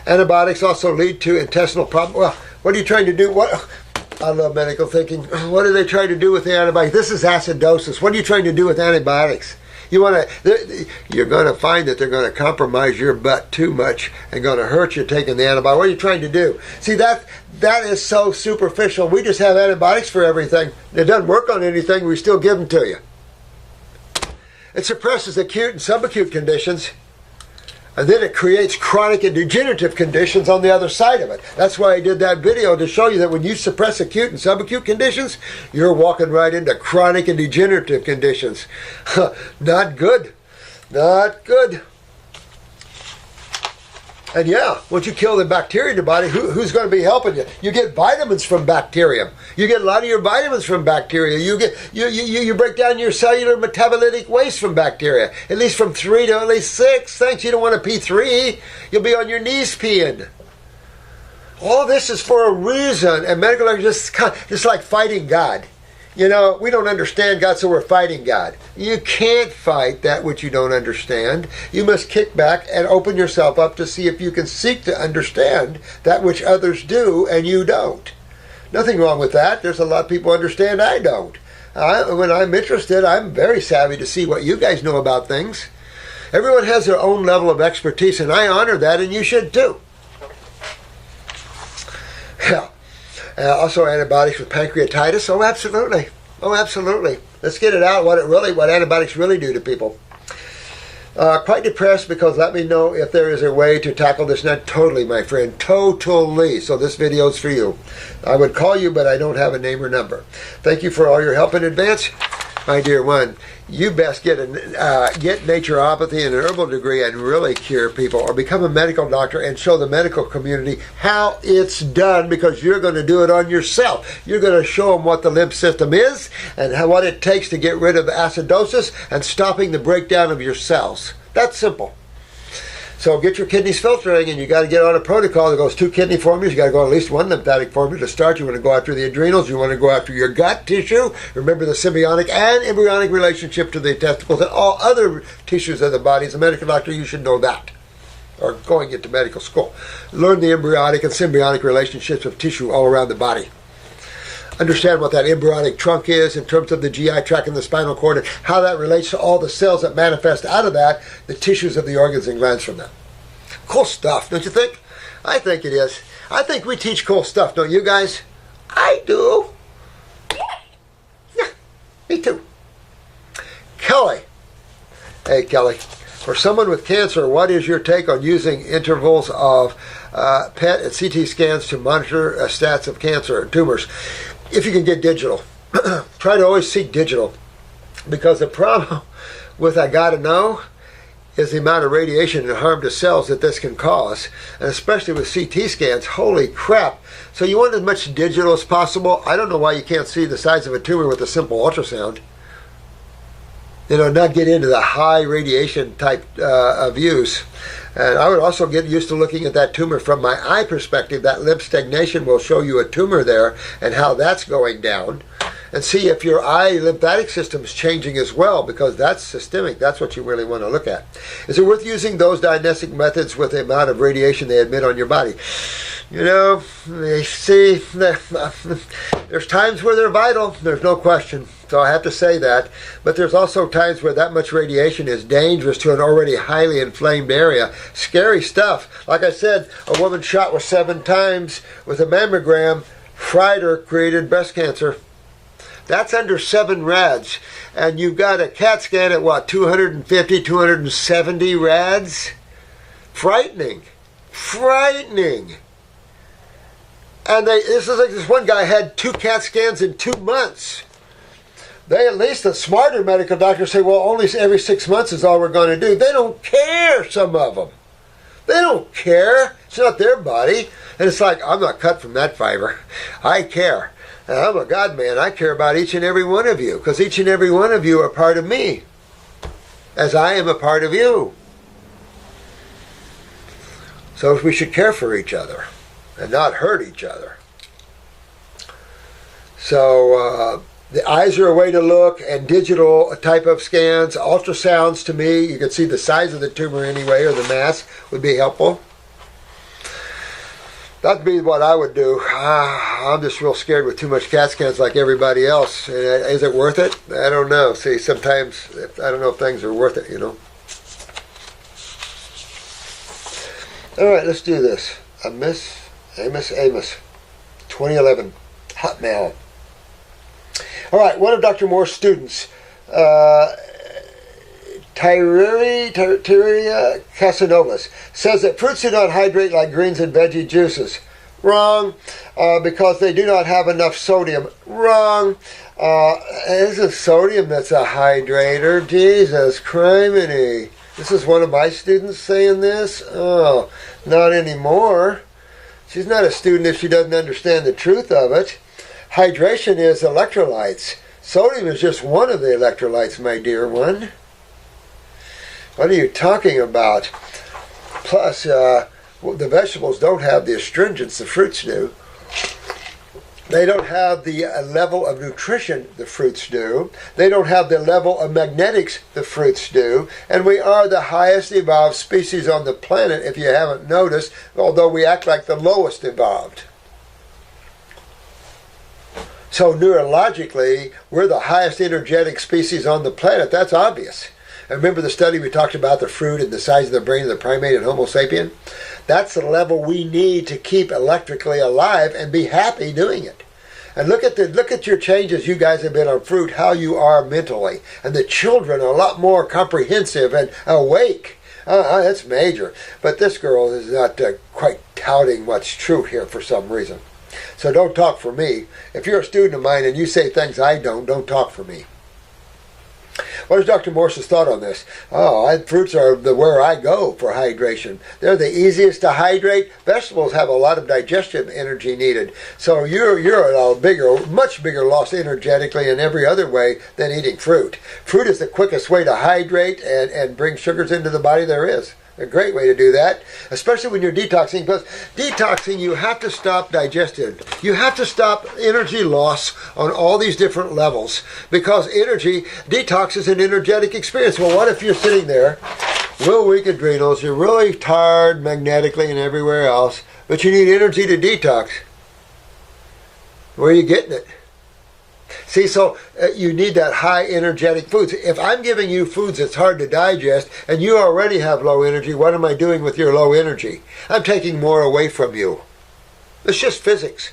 antibiotics also lead to intestinal problems. Well, what are you trying to do? I love medical thinking. What are they trying to do with the antibiotics? This is acidosis. What are you trying to do with antibiotics? You're going to find that they're going to compromise your butt too much and going to hurt you taking the antibiotic. What are you trying to do? See, that is so superficial. We just have antibiotics for everything. It doesn't work on anything. We still give them to you. It suppresses acute and subacute conditions. And then it creates chronic and degenerative conditions on the other side of it. That's why I did that video, to show you that when you suppress acute and subacute conditions, you're walking right into chronic and degenerative conditions. Not good. Not good. And yeah, once you kill the bacteria in your body, who's going to be helping you? You get vitamins from bacterium. You get a lot of your vitamins from bacteria. You break down your cellular metabolitic waste from bacteria. At least from 3 to at least 6. Thanks, you don't want to pee 3. You'll be on your knees peeing. All this is for a reason. And medical doctors just like fighting God. We don't understand God, so we're fighting God. You can't fight that which you don't understand. You must kick back and open yourself up to see if you can seek to understand that which others do and you don't. Nothing wrong with that. There's a lot of people understand, I don't. When I'm interested, I'm very savvy to see what you guys know about things. Everyone has their own level of expertise, and I honor that, and you should too. Yeah. Also antibiotics with pancreatitis. Oh, absolutely. Oh, absolutely. Let's get it out, what antibiotics really do to people. Quite depressed, because let me know if there is a way to tackle this. Not totally, my friend. Totally. So this video is for you. I would call you, but I don't have a name or number. Thank you for all your help in advance. My dear one, you best get naturopathy and an herbal degree and really cure people, or become a medical doctor and show the medical community how it's done, because you're going to do it on yourself. You're going to show them what the lymph system is and what it takes to get rid of acidosis and stopping the breakdown of your cells. That's simple. So get your kidneys filtering, and you got to get on a protocol that goes 2 kidney formulas. You got to go on at least 1 lymphatic formula to start. You want to go after the adrenals. You want to go after your gut tissue. Remember the symbiotic and embryonic relationship to the testicles and all other tissues of the body. As a medical doctor, you should know that, or going into medical school. Learn the embryonic and symbiotic relationships of tissue all around the body. Understand what that embryonic trunk is in terms of the GI tract and the spinal cord, and how that relates to all the cells that manifest out of that, the tissues of the organs and glands from them. Cool stuff, don't you think? I think it is. I think we teach cool stuff, don't you guys? I do. Yeah, me too. Kelly. Hey, Kelly. For someone with cancer, what is your take on using intervals of PET and CT scans to monitor stats of cancer and tumors? If you can get digital. Try to always seek digital. Because the problem with I gotta know is the amount of radiation and harm to cells that this can cause, and especially with CT scans. Holy crap. So you want as much digital as possible. I don't know why you can't see the size of a tumor with a simple ultrasound. Not get into the high radiation type views. And I would also get used to looking at that tumor from my eye perspective. That lymph stagnation will show you a tumor there and how that's going down. And see if your eye lymphatic system is changing as well, because that's systemic. That's what you really want to look at. Is it worth using those diagnostic methods with the amount of radiation they emit on your body? See, there's times where they're vital. There's no question. So I have to say that. But there's also times where that much radiation is dangerous to an already highly inflamed area. Scary stuff. Like I said, a woman shot with 7 times with a mammogram, fried her, created breast cancer. That's under 7 rads. And you've got a CAT scan at what, 250, 270 rads? Frightening. Frightening. And this is like this one guy had 2 CAT scans in 2 months. They, at least the smarter medical doctors, say, well, only every 6 months is all we're going to do. They don't care, some of them. They don't care. It's not their body. And it's like, I'm not cut from that fiber. I care. And I'm a God man. I care about each and every one of you, because each and every one of you are part of me, as I am a part of you. So we should care for each other and not hurt each other. So the eyes are a way to look, and digital type of scans, ultrasounds to me, you can see the size of the tumor anyway, or the mass would be helpful. That'd be what I would do. I'm just real scared with too much CAT scans like everybody else. Is it worth it? I don't know. See, sometimes I don't know if things are worth it, All right, let's do this. Amos, 2011, Hotmail. All right, one of Dr. Morse's students, Tyria Casanovas, says that fruits do not hydrate like greens and veggie juices. Wrong, because they do not have enough sodium. Wrong. It's a sodium that's a hydrator. Jesus criminy. This is one of my students saying this? Oh, not anymore. She's not a student if she doesn't understand the truth of it. Hydration is electrolytes. Sodium is just one of the electrolytes, my dear one. What are you talking about? Plus, the vegetables don't have the astringents the fruits do. They don't have the level of nutrition the fruits do. They don't have the level of magnetics the fruits do. And we are the highest evolved species on the planet, if you haven't noticed, although we act like the lowest evolved. So neurologically, we're the highest energetic species on the planet. That's obvious. And remember the study we talked about, the fruit and the size of the brain of the primate and Homo sapien? That's the level we need to keep electrically alive and be happy doing it. And look at your changes you guys have been on fruit, how you are mentally. And the children are a lot more comprehensive and awake. That's major. But this girl is not quite touting what's true here for some reason. So don't talk for me. If you're a student of mine and you say things I don't talk for me. What is Dr. Morse's thought on this? Fruits are where I go for hydration. They're the easiest to hydrate. Vegetables have a lot of digestive energy needed. So you're at a much bigger loss energetically in every other way than eating fruit. Fruit is the quickest way to hydrate and bring sugars into the body there is. A great way to do that, especially when you're detoxing. Because detoxing, you have to stop digestion. You have to stop energy loss on all these different levels. Because detox is an energetic experience. Well, what if you're sitting there, real weak adrenals, you're really tired magnetically and everywhere else, but you need energy to detox? Where are you getting it? See, so you need that high energetic foods. If I'm giving you foods that's hard to digest and you already have low energy, what am I doing with your low energy? I'm taking more away from you. It's just physics.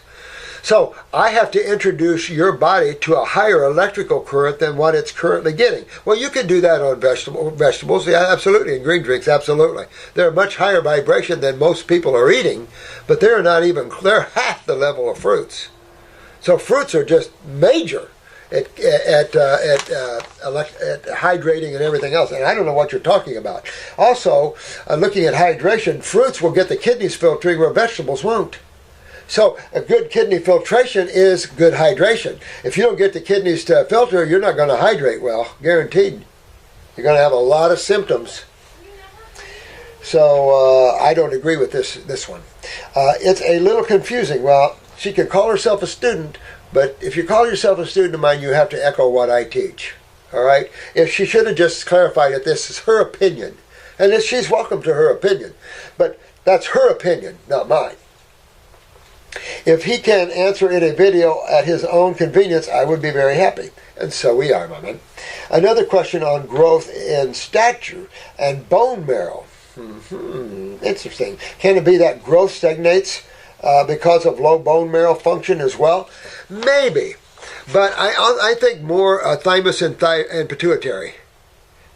So I have to introduce your body to a higher electrical current than what it's currently getting. Well, you can do that on vegetables, yeah, absolutely, and green drinks, absolutely. They're much higher vibration than most people are eating, but they're half the level of fruits. So fruits are just major. at hydrating and everything else. And I don't know what you're talking about. Also, looking at hydration, fruits will get the kidneys filtering where vegetables won't. So a good kidney filtration is good hydration. If you don't get the kidneys to filter, you're not going to hydrate well, guaranteed. You're going to have a lot of symptoms. So I don't agree with this one. It's a little confusing. Well, she could call herself a student, but if you call yourself a student of mine, you have to echo what I teach. All right? If she should have just clarified that this is her opinion, and that she's welcome to her opinion, but that's her opinion, not mine. If he can answer in a video at his own convenience, I would be very happy. And so we are, my man. Another question on growth in stature and bone marrow. Interesting. Can it be that growth stagnates because of low bone marrow function as well? Maybe. But I think more thymus and pituitary.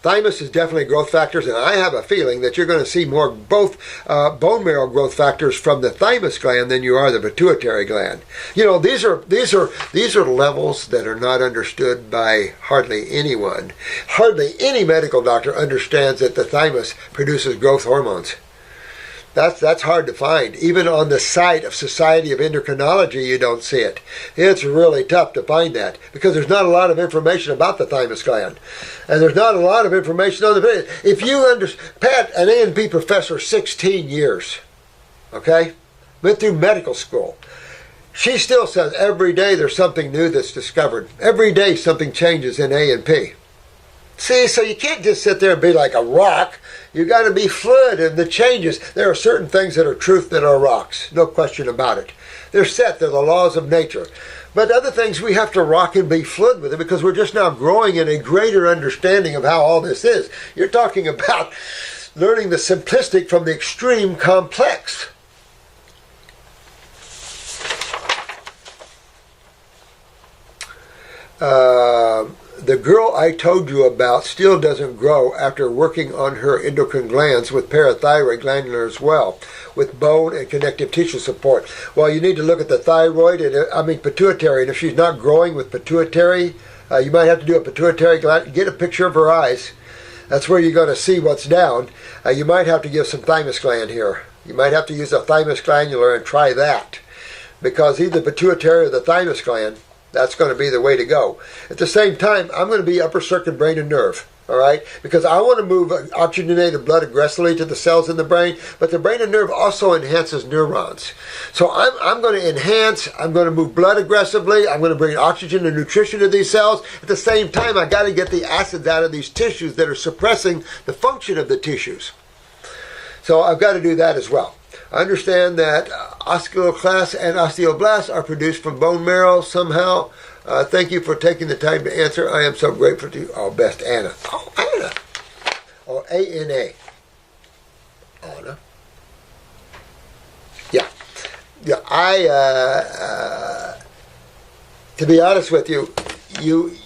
Thymus is definitely growth factors, and I have a feeling that you're going to see more both bone marrow growth factors from the thymus gland than you are the pituitary gland. You know, these are levels that are not understood by hardly anyone. Hardly any medical doctor understands that the thymus produces growth hormones. That's hard to find. Even on the site of Society of Endocrinology, you don't see it. It's really tough to find that because there's not a lot of information about the thymus gland. And there's not a lot of information on the... If you Pat, an A&P professor, 16 years, okay? Went through medical school. She still says every day there's something new that's discovered. Every day something changes in A&P. See, so you can't just sit there and be like a rock. You got to be fluid in the changes. There are certain things that are truth that are rocks. No question about it. They're set. They're the laws of nature. But other things we have to rock and be fluid with it because we're just now growing in a greater understanding of how all this is. You're talking about learning the simplistic from the extreme complex. The girl I told you about still doesn't grow after working on her endocrine glands with parathyroid glandular as well, with bone and connective tissue support. Well, you need to look at the thyroid and pituitary, and if she's not growing with pituitary, you might have to do a pituitary gland. Get a picture of her eyes. That's where you're going to see what's down. You might have to give some thymus gland here. You might have to use a thymus glandular and try that, because either pituitary or the thymus gland, that's going to be the way to go. At the same time, I'm going to be upper circuit brain and nerve, all right? Because I want to move oxygenated blood aggressively to the cells in the brain, but the brain and nerve also enhances neurons. So I'm going to enhance, I'm going to move blood aggressively, I'm going to bring oxygen and nutrition to these cells. At the same time, I got to get the acids out of these tissues that are suppressing the function of the tissues. So I've got to do that as well. I understand that osteoclasts and osteoblasts are produced from bone marrow somehow. Thank you for taking the time to answer. I am so grateful to you. Oh, best Anna. Oh, Anna. Oh, A-N-A. Anna. Yeah. Yeah, to be honest with you, you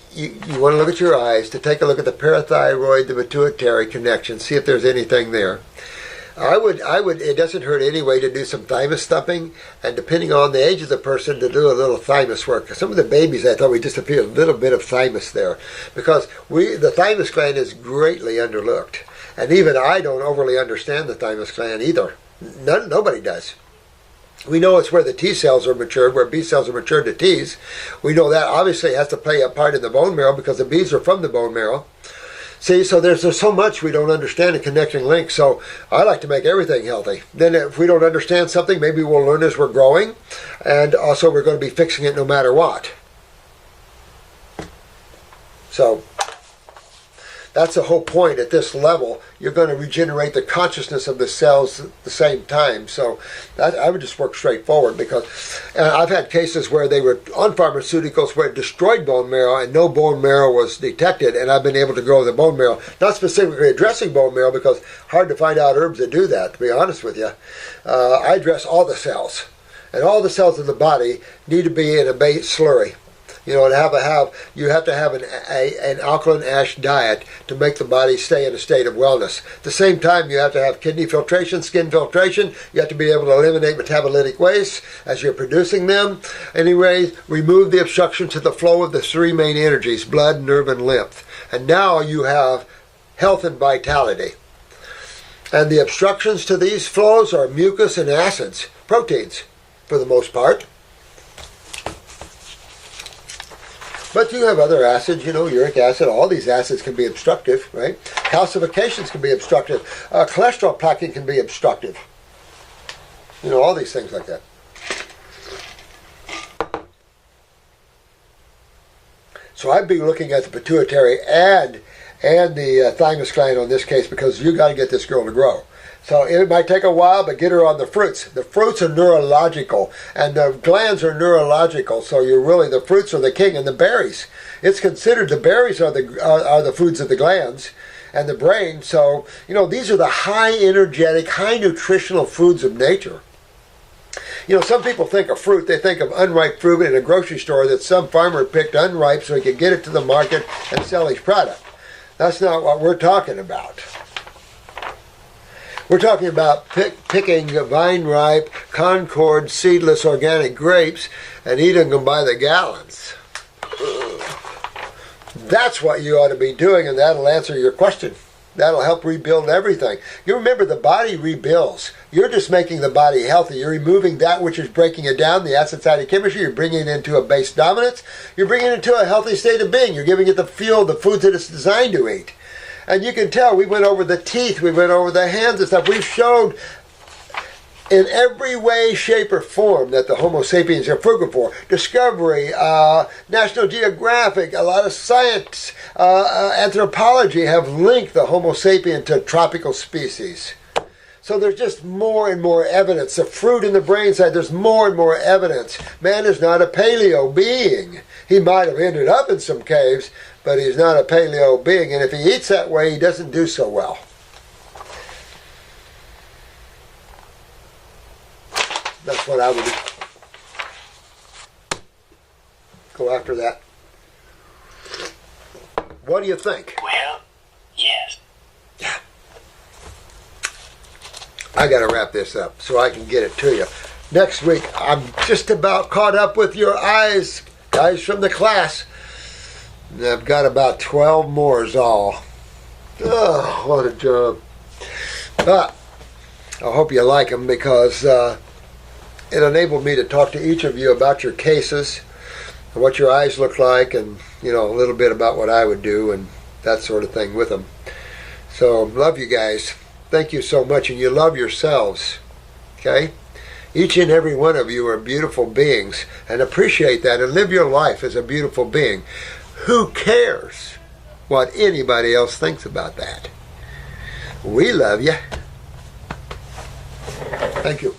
want to look at your eyes, to take a look at the parathyroid, the pituitary connection, see if there's anything there. I would, it doesn't hurt anyway to do some thymus thumping, and depending on the age of the person, to do a little thymus work. Some of the babies, I thought we just appeared a little bit of thymus there, because the thymus gland is greatly underlooked. And even I don't overly understand the thymus gland either. Nobody does. We know it's where the T cells are matured, where B cells are matured to Ts. We know that obviously has to play a part in the bone marrow because the Bs are from the bone marrow. See, so there's so much we don't understand in connecting links. So I like to make everything healthy. Then if we don't understand something, maybe we'll learn as we're growing. And also we're going to be fixing it no matter what. So that's the whole point. At this level, you're going to regenerate the consciousness of the cells at the same time. So I would just work straight forward, because I've had cases where they were on pharmaceuticals where it destroyed bone marrow and no bone marrow was detected, and I've been able to grow the bone marrow. Not specifically addressing bone marrow, because hard to find out herbs that do that, to be honest with you. I address all the cells, and all the cells of the body need to be in a base slurry. You know, you have to have an alkaline ash diet to make the body stay in a state of wellness. At the same time, you have to have kidney filtration, skin filtration. You have to be able to eliminate metabolitic waste as you're producing them. Anyway, remove the obstruction to the flow of the three main energies, blood, nerve, and lymph. And now you have health and vitality. And the obstructions to these flows are mucus and acids, proteins, for the most part. But you have other acids, you know, uric acid, all these acids can be obstructive, right? Calcifications can be obstructive. Cholesterol plaquing can be obstructive. You know, all these things like that. So I'd be looking at the pituitary and the thymus gland on this case, because you got to get this girl to grow. So it might take a while, but get her on the fruits. The fruits are neurological, and the glands are neurological. So the fruits are the king, and the berries. It's considered the berries are the foods of the glands and the brain. So these are the high energetic, high nutritional foods of nature. Some people think of fruit, they think of unripe fruit in a grocery store that some farmer picked unripe so he could get it to the market and sell his product. That's not what we're talking about. We're talking about picking vine-ripe, Concord, seedless organic grapes and eating them by the gallons. That's what you ought to be doing, and that'll answer your question. That'll help rebuild everything. You remember, the body rebuilds. You're just making the body healthy. You're removing that which is breaking it down, the acid-side of chemistry. You're bringing it into a base dominance. You're bringing it into a healthy state of being. You're giving it the fuel, the foods that it's designed to eat. And you can tell, we went over the teeth, we went over the hands and stuff. We've showed in every way, shape, or form that the Homo sapiens are frugivore. Discovery, National Geographic, a lot of science, anthropology have linked the Homo sapien to tropical species. So there's just more and more evidence. The fruit in the brain side, there's more and more evidence. Man is not a paleo being. He might have ended up in some caves, but he's not a paleo being. And if he eats that way, he doesn't do so well. That's what I would go after that. What do you think? Well, yes. Yeah. I got to wrap this up so I can get it to you. Next week, I'm just about caught up with your eyes, guys from the class. And I've got about 12 more is all. Oh, what a job. But I hope you like them, because it enabled me to talk to each of you about your cases and what your eyes look like, and a little bit about what I would do and that sort of thing with them. So love you guys. Thank you so much, and you love yourselves. Okay? Each and every one of you are beautiful beings, and appreciate that and live your life as a beautiful being. Who cares what anybody else thinks about that? We love you. Thank you.